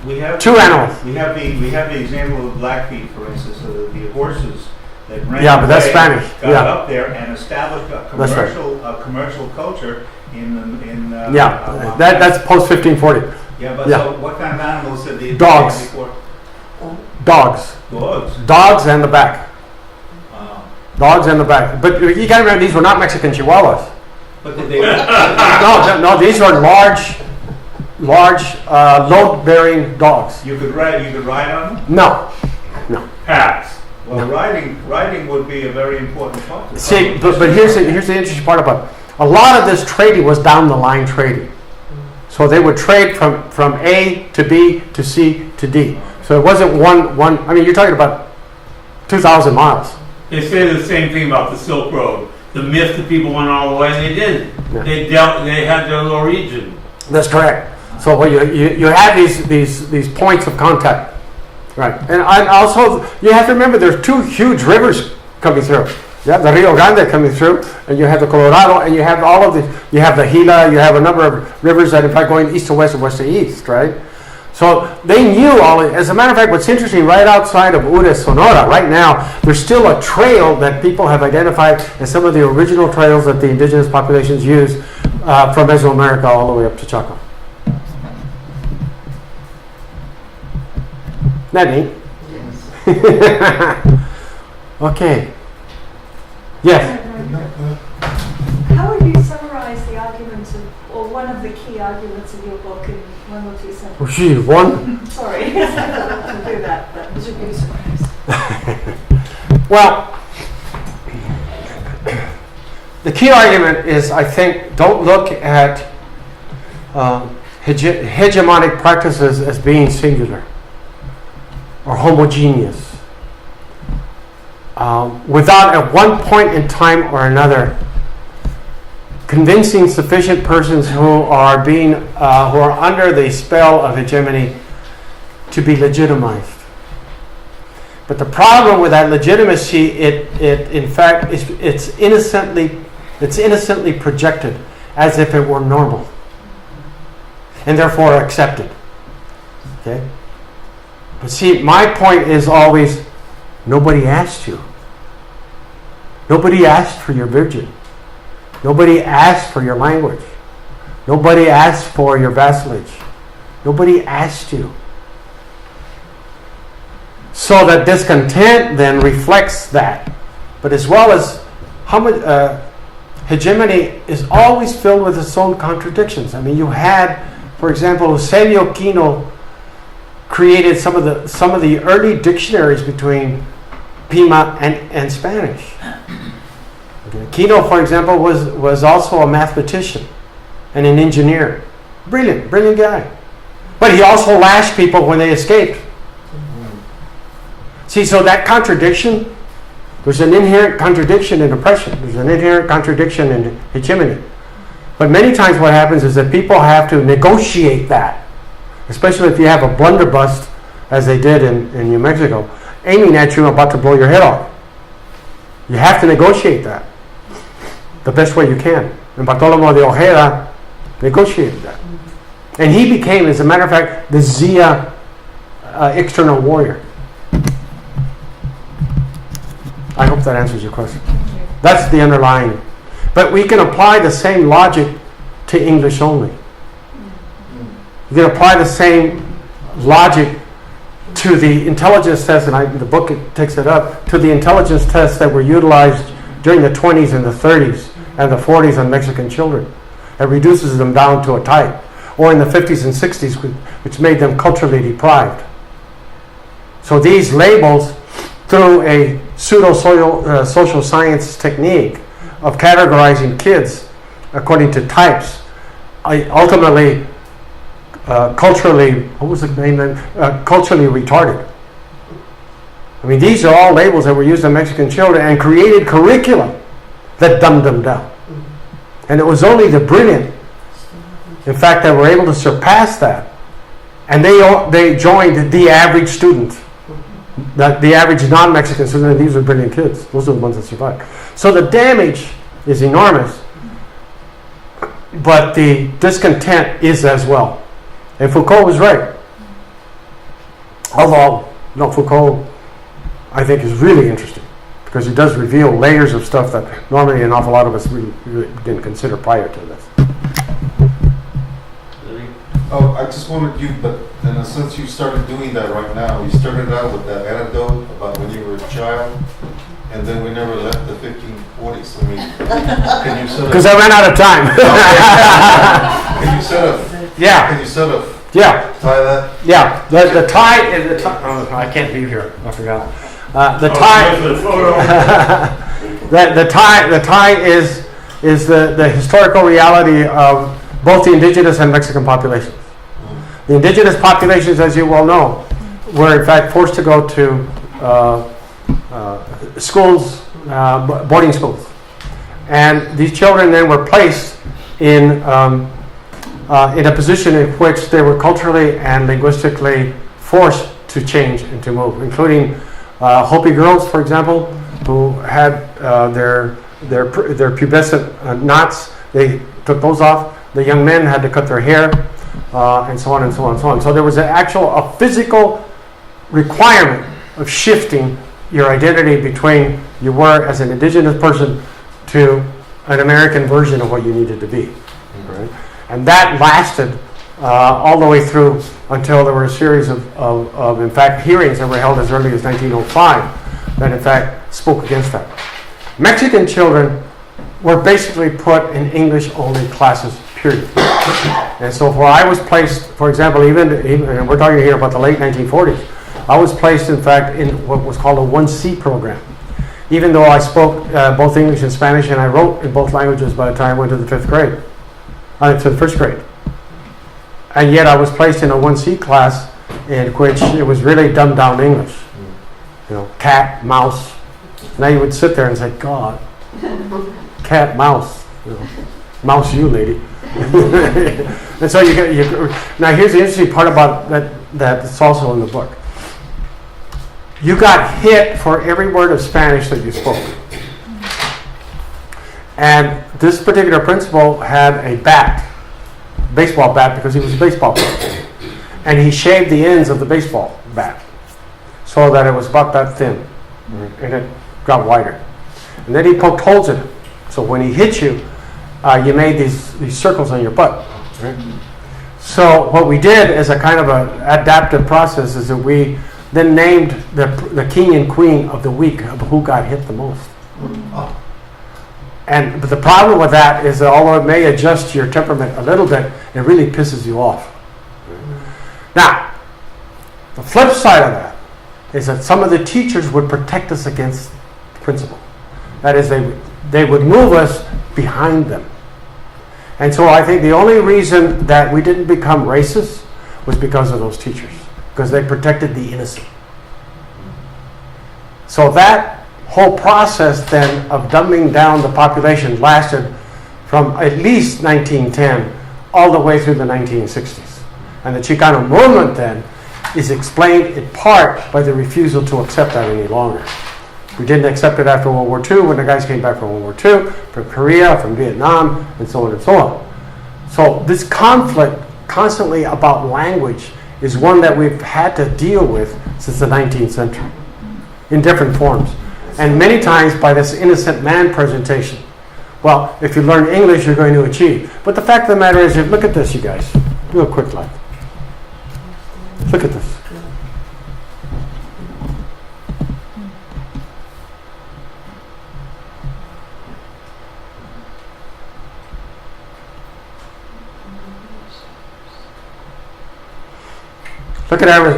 we have Two animals. We have the example of Blackfeet, for instance, the horses that ran Yeah, but that's away, Spanish. got Yeah. up there and established a That's right. commercial culture in Yeah, that's post 1540. yeah. But yeah. so what kind of animals did they Dogs. before? Dogs. Dogs. Dogs and the back. Wow. Dogs and the back. But you got to remember, these were not Mexican Chihuahuas. But did they? No, these were large, load-bearing dogs. You could ride on them. No. Packs. Well, No. riding would be a very important part. of the See, conversation. but here's the interesting part about it. A lot of this trading was down the line trading. So they would trade from A to B to C to D. So it wasn't one. I mean, you're talking about 2,000 miles. They say the same thing about the Silk Road. The myth that people went all the way, and they didn't. Yeah. They had their little region. That's correct. So what you have these points of contact, right? And also you have to remember there's two huge rivers coming through. You have the Rio Grande coming through, and you have the Colorado, and you have all of the. You have the Gila. You have a number of rivers that, in fact, going east to west and west to east, right? So they knew all. As a matter of fact, what's interesting, right outside of Ures, Sonora, right now, there's still a trail that people have identified as some of the original trails that the indigenous populations used from Mesoamerica all the way up to Chaco. That neat. Okay. Yes. How would you summarize the arguments or one of the key arguments in your book in one or two sentences? Oh, gee, one. Sorry, to do that, but This would be a surprise. Well, the key argument is, I think, don't look at hegemonic practices as being singular or homogeneous. Without at one point in time or another convincing sufficient persons who are under the spell of hegemony to be legitimized. But the problem with that legitimacy, it in fact it's innocently projected as if it were normal and therefore accepted. Okay? But see, my point is always, nobody asked you. Nobody asked for your virgin. Nobody asked for your language. Nobody asked for your vassalage. Nobody asked you. So that discontent then reflects that. But as well as how much hegemony is always filled with its own contradictions. I mean, you had, for example, Eusebio Kino created some of the early dictionaries between Pima and Spanish. Okay. Kino, for example, was also a mathematician and an engineer. Brilliant guy. But he also lashed people when they escaped. See, so that contradiction, there's an inherent contradiction in oppression. There's an inherent contradiction in hegemony. But many times what happens is that people have to negotiate that, especially if you have a blunderbuss, as they did in New Mexico, aiming at you about to blow your head off. You have to negotiate that the best way you can. And Bartolomé de Ojeda negotiated that. And he became, as a matter of fact, the Zia external warrior. I hope that answers your question. That's the underlying. But we can apply the same logic to English only. You can apply the same logic to the intelligence tests, and the book takes it up, to the intelligence tests that were utilized during the 20s and the 30s and the 40s on Mexican children. It reduces them down to a type. Or in the 50s and 60s, which made them culturally deprived. So these labels, through a pseudo-social science technique of categorizing kids according to types, ultimately culturally, what was the name then? Culturally retarded. I mean, these are all labels that were used on Mexican children and created curriculum that dumbed them down. And it was only the brilliant, in fact, that were able to surpass that. And they joined the average student, the average non-Mexican student, and these are brilliant kids. Those are the ones that survived. So the damage is enormous, but the discontent is as well. And Foucault was right. Although, Foucault, I think, is really interesting because he does reveal layers of stuff that normally an awful lot of us really didn't consider prior to this. Oh, I just wanted you, but in a sense you started doing that right now. You started out with that anecdote about when you were a child, and then we never left the 1540s. I mean, can you sort of... Because I ran out of time. Can you sort of... Yeah. Can you sort of Yeah. tie that? Yeah. The tie is the tie. Oh, I can't be here. I forgot. The tie. The tie is the historical reality of both the indigenous and Mexican populations. The indigenous populations, as you well know, were in fact forced to go to schools, boarding schools. And these children then were placed in a position in which they were culturally and linguistically forced to change and to move, including Hopi girls, for example, who had their pubescent knots. They took those off. The young men had to cut their hair, and so on and so on and so on. So there was a physical requirement of shifting your identity between you were as an indigenous person to an American version of what you needed to be. Right? And that lasted all the way through until there were a series of in fact, hearings that were held as early as 1905 that, in fact, spoke against that. Mexican children were basically put in English-only classes, period. And so where I was placed, for example, even and we're talking here about the late 1940s, I was placed, in fact, in what was called a 1C program. Even though I spoke both English and Spanish, and I wrote in both languages by the time I went to the first grade. And yet I was placed in a 1C class in which it was really dumbed down English. You know, cat, mouse. Now you would sit there and say, God, cat, mouse. You know, mouse you, lady. And so now here's the interesting part about that's also in the book. You got hit for every word of Spanish that you spoke. And this particular principal had a baseball bat, because he was a baseball player. And he shaved the ends of the baseball bat so that it was about that thin. And it got wider. And then he poked holes in it. So when he hit you, you made these circles on your butt. Right? So what we did as a kind of an adaptive process is that we then named the king and queen of the week of who got hit the most. But the problem with that is that although it may adjust your temperament a little bit, it really pisses you off. Now, the flip side of that is that some of the teachers would protect us against the principal. That is, they would move us behind them. And so I think the only reason that we didn't become racist was because of those teachers, because they protected the innocent. So that whole process then of dumbing down the population lasted from at least 1910 all the way through the 1960s. And the Chicano movement then is explained in part by the refusal to accept that any longer. We didn't accept it after World War II when the guys came back from World War II, from Korea, from Vietnam, and so on and so on. So this conflict constantly about language is one that we've had to deal with since the 19th century in different forms. And many times by this innocent man presentation. Well, if you learn English, you're going to achieve. But the fact of the matter is, look at this, you guys. Real quick, like. Look at this.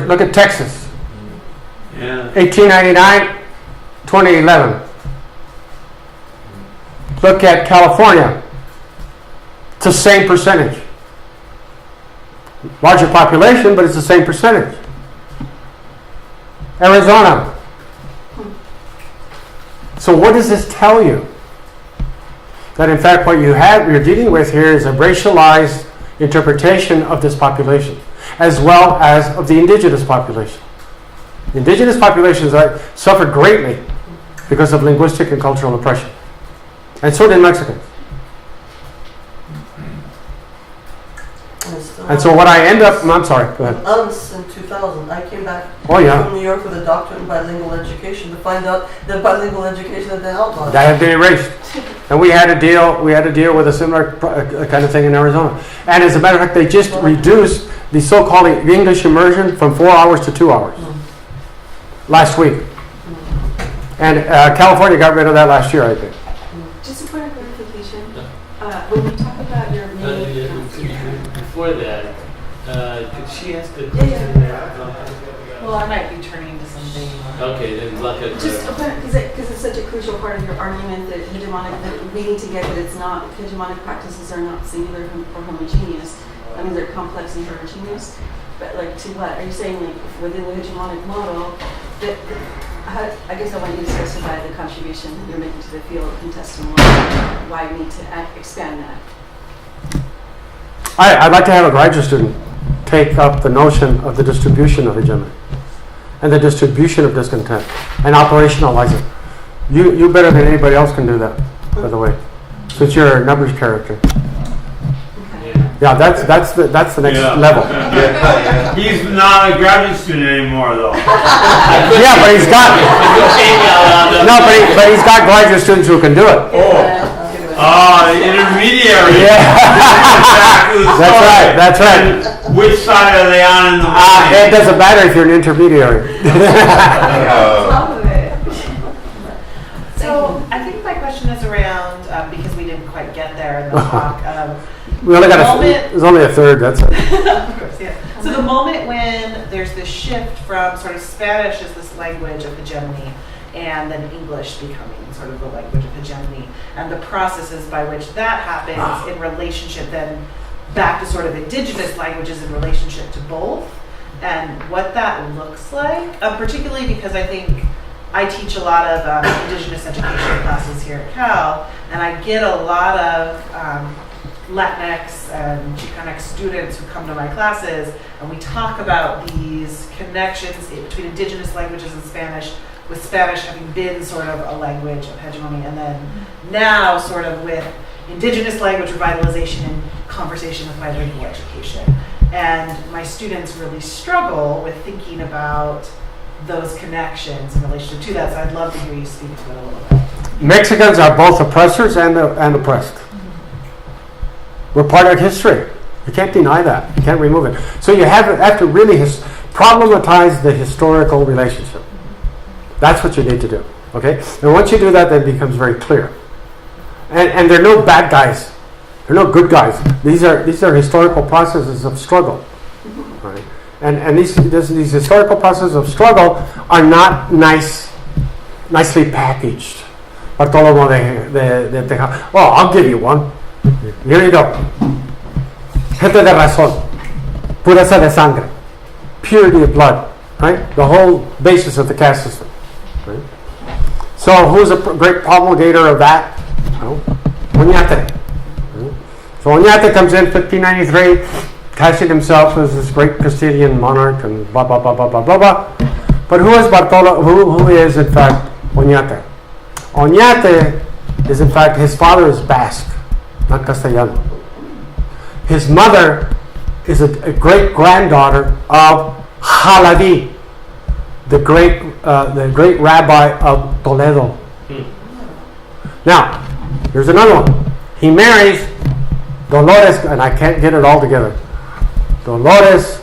Look at Texas. Yeah. 1899, 2011. Look at California. It's the same percentage. Larger population, but it's the same percentage. Arizona. So what does this tell you? That in fact what you're dealing with here is a racialized interpretation of this population, as well as of the indigenous population. Indigenous populations suffered greatly because of linguistic and cultural oppression. And so did Mexicans. And so what I end up, I'm sorry, go ahead. Once in 2000, I came back from New York with a doctorate in bilingual education to find out that bilingual education had been outlawed. That had been erased. And we had to deal with a similar kind of thing in Arizona. And as a matter of fact, they just reduced the so-called English immersion from 4 hours to 2 hours last week. And California got rid of that last year, I think. Just a point of clarification. When you talk about your main Before that, could she ask a Yeah, question yeah. there? Well, I might be turning to something. Okay, then look at Just because it's such a crucial part of your argument that we need to get that it's not, hegemonic practices are not singular or homogeneous. I mean, they're complex and heterogeneous. But like to what? Are you saying like within the hegemonic model, that I guess I want you to specify the contribution that you're making to the field of contesting why we need to expand that. I'd like to have a graduate student take up the notion of the distribution of hegemony and the distribution of discontent and operationalize it. You better than anybody else can do that, by the way, since you're a numbers character. Yeah, that's the next level. He's not a graduate student anymore, though. Yeah, but he's got but he's got graduate students who can do it. Intermediary. Yeah. That's right. Which side are they on in the line? It doesn't matter if you're an intermediary. So I think my question is around, because we didn't quite get there in the talk. We only got there's only a third, that's it. Of course, yeah. So the moment when there's this shift from sort of Spanish as this language of hegemony and then English becoming sort of the language of hegemony, and the processes by which that happens in relationship then back to sort of indigenous languages in relationship to both, and what that looks like, particularly because I think I teach a lot of indigenous education classes here at Cal, and I get a lot of Latinx and Chicanx students who come to my classes, and we talk about these connections between indigenous languages and Spanish, with Spanish having been sort of a language of hegemony, and then now sort of with indigenous language revitalization and conversation with bilingual education. And my students really struggle with thinking about those connections in relation to that, so I'd love to hear you speak to it a little bit. Mexicans are both oppressors and oppressed. We're part of history. You can't deny that. You can't remove it. So you have to really problematize the historical relationship. That's what you need to do. Okay? And once you do that, then it becomes very clear. And there are no bad guys. There are no good guys. These are historical processes of struggle. Right? And these historical processes of struggle are not nicely packaged. Bartolomé de Tejada. Well, I'll give you one. Here you go. Gente de razón. Pureza de sangre. Purity of blood. Right? The whole basis of the caste system. Right? So who's a great promulgator of that? Oñate. Right? So Oñate comes in 1593, casting himself as this great Castilian monarch and blah blah blah blah blah blah blah. But who is Bartolo? Who is in fact Oñate? Oñate is in fact, his father is Basque, not Castellano. His mother is a great granddaughter of Halabi, the great rabbi of Toledo. Now, here's another one. He marries Dolores, and I can't get it all together. Dolores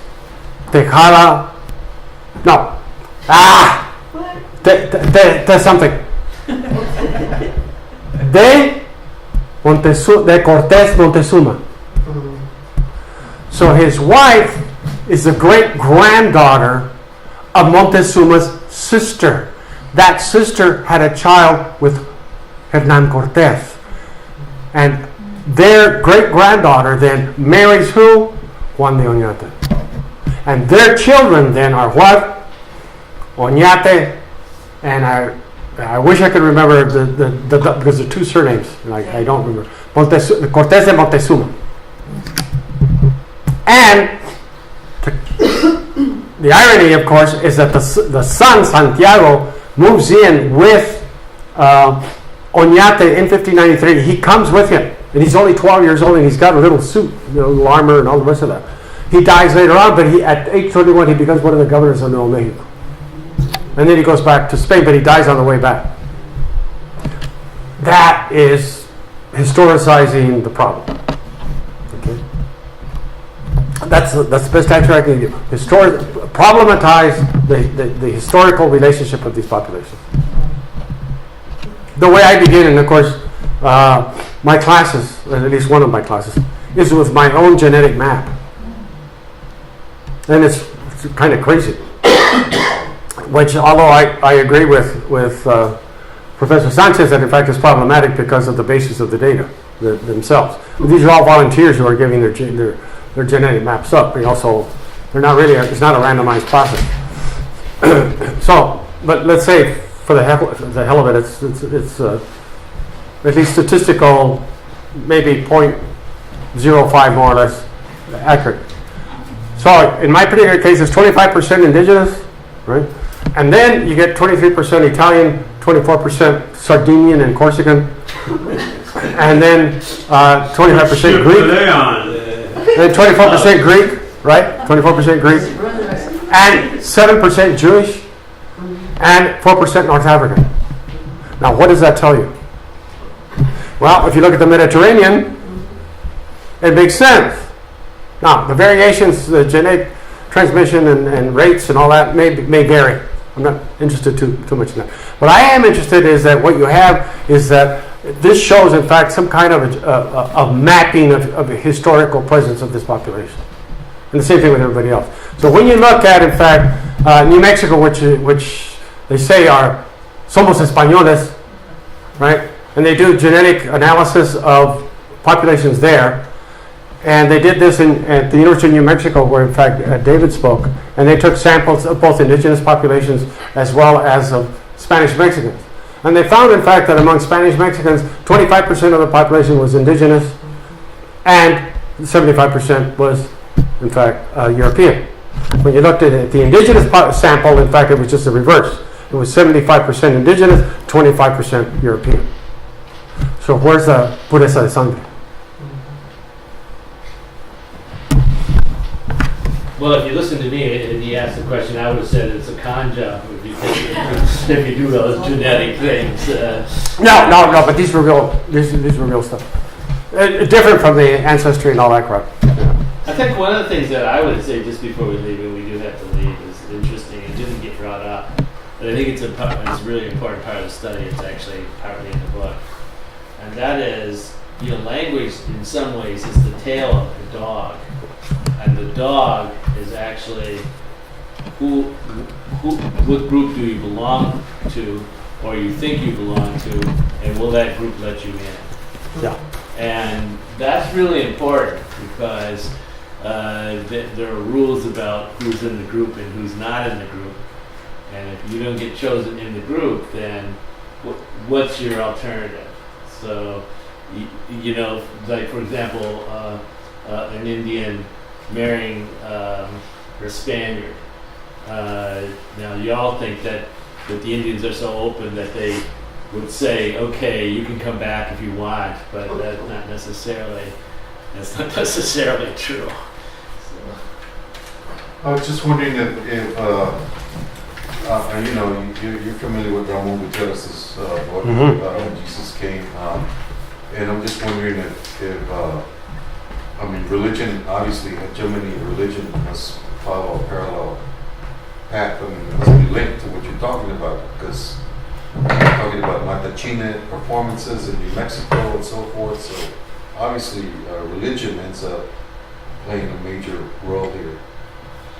Tejada. No. Something. De Cortés Montezuma. So his wife is the great granddaughter of Montezuma's sister. That sister had a child with Hernan Cortés. And their great granddaughter then marries who? Juan de Oñate. And their children then are what? Oñate, and I wish I could remember the because there are two surnames, and I don't remember. Cortés de Montezuma. And the irony, of course, is that the son, Santiago, moves in with Oñate in 1593. He comes with him, and he's only 12 years old, and he's got a little suit, little armor, and all the rest of that. He dies later on, but at age 21, he becomes one of the governors of Nuevo Mexico. And then he goes back to Spain, but he dies on the way back. That is historicizing the problem. Okay? That's the best answer I can give. Problematize the historical relationship of these populations. The way I begin, and of course, my classes, at least one of my classes, is with my own genetic map. And it's kind of crazy. Which, although I agree with Professor Sanchez that in fact is problematic because of the basis of the data themselves. These are all volunteers who are giving their genetic maps up. They're not really. It's not a randomized process. So, but let's say for the hell of it, it's at least statistical, maybe 0.05 more or less accurate. So in my particular case, it's 25% indigenous, right? And then you get 23% Italian, 24% Sardinian and Corsican, and then 25% Greek, and 24% Greek, right? 24% Greek, and 7% Jewish, and 4% North African. Now, what does that tell you? Well, if you look at the Mediterranean, it makes sense. Now, the variations, the genetic transmission and rates and all that may vary. I'm not interested too much in that. What I am interested is that what you have is that this shows, in fact, some kind of a mapping of a historical presence of this population. And the same thing with everybody else. So when you look at, in fact, New Mexico, which they say are somos españoles, right? And they do genetic analysis of populations there. And they did this at the University of New Mexico, where in fact David spoke, and they took samples of both indigenous populations as well as of Spanish Mexicans. And they found, in fact, that among Spanish Mexicans, 25% of the population was indigenous, and 75% was, in fact, European. When you looked at the indigenous sample, in fact, it was just the reverse. It was 75% indigenous, 25% European. So where's the pureza de sangre? Well, if you listen to me and you asked the question, I would have said it's a con job if you do those genetic things. No, but these were real. These were real stuff. Different from the ancestry and all that crap. Yeah. I think one of the things that I would say just before we leave, and we do have to leave, is interesting. It didn't get brought up, but I think it's a really important part of the study. It's actually partly in the book, and that is, language in some ways is the tail of the dog. And the dog is actually what group do you belong to, or you think you belong to, and will that group let you in? Yeah. And that's really important because there are rules about who's in the group and who's not in the group. And if you don't get chosen in the group, then what's your alternative? So, like for example, an Indian marrying a Spaniard. Now, you all think that the Indians are so open that they would say, okay, you can come back if you want, but that's not necessarily true. I was just wondering if you know, you're familiar with Ramon Gutierrez's book, Mhm. When Jesus Came, and I'm just wondering if I mean, religion, obviously, hegemony, religion must follow a parallel path. I mean, it must be linked to what you're talking about, because you're talking about matachines performances in New Mexico and so forth. So obviously, religion ends up playing a major role here.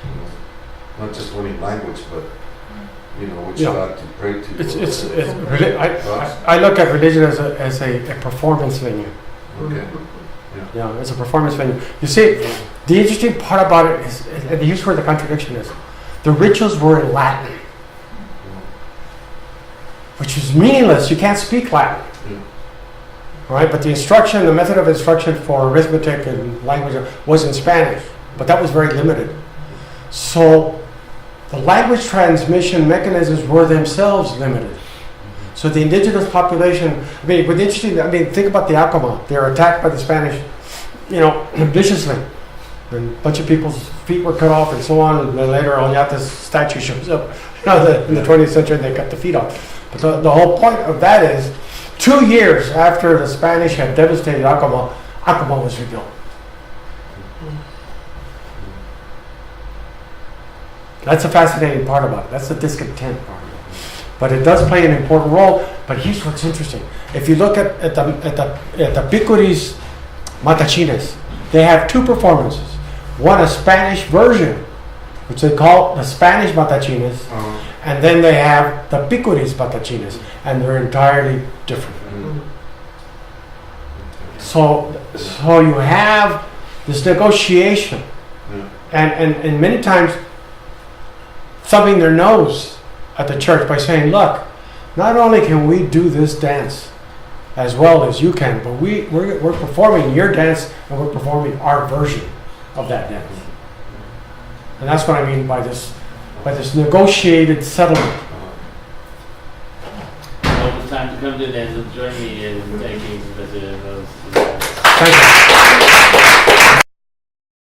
You know, not just learning language, but you know, which Yeah. God to pray to. I look at religion as a performance venue. Okay. Yeah, it's a performance venue. You see, the interesting part about it is, and here's where the contradiction is, the rituals were in Latin, which is meaningless. You can't speak Latin. Yeah. Right? But the instruction, the method of instruction for arithmetic and language was in Spanish, but that was very limited. So the language transmission mechanisms were themselves limited. So the indigenous population, I mean, what's interesting, I mean, think about the Acoma. They were attacked by the Spanish, you know, viciously. And a bunch of people's feet were cut off and so on. And then later Oñate's statue shows up, you know, in the 20th century, and they cut the feet off. But the whole point of that is, 2 years after the Spanish had devastated Acoma, Acoma was rebuilt. That's a fascinating part about it. That's the discontent part of it. But it does play an important role. But here's what's interesting. If you look at the Picuris matachines, they have two performances. One, a Spanish version, which they call the Spanish matachines, and then they have the Picuris matachines, and they're entirely different. So you have this negotiation, and many times thumbing their nose at the church by saying, look, not only can we do this dance as well as you can, but we're performing your dance and we're performing our version of that dance. And that's what I mean by this negotiated settlement. Well, it's time to come to an end. Join me in thanking President Rose. Thank you.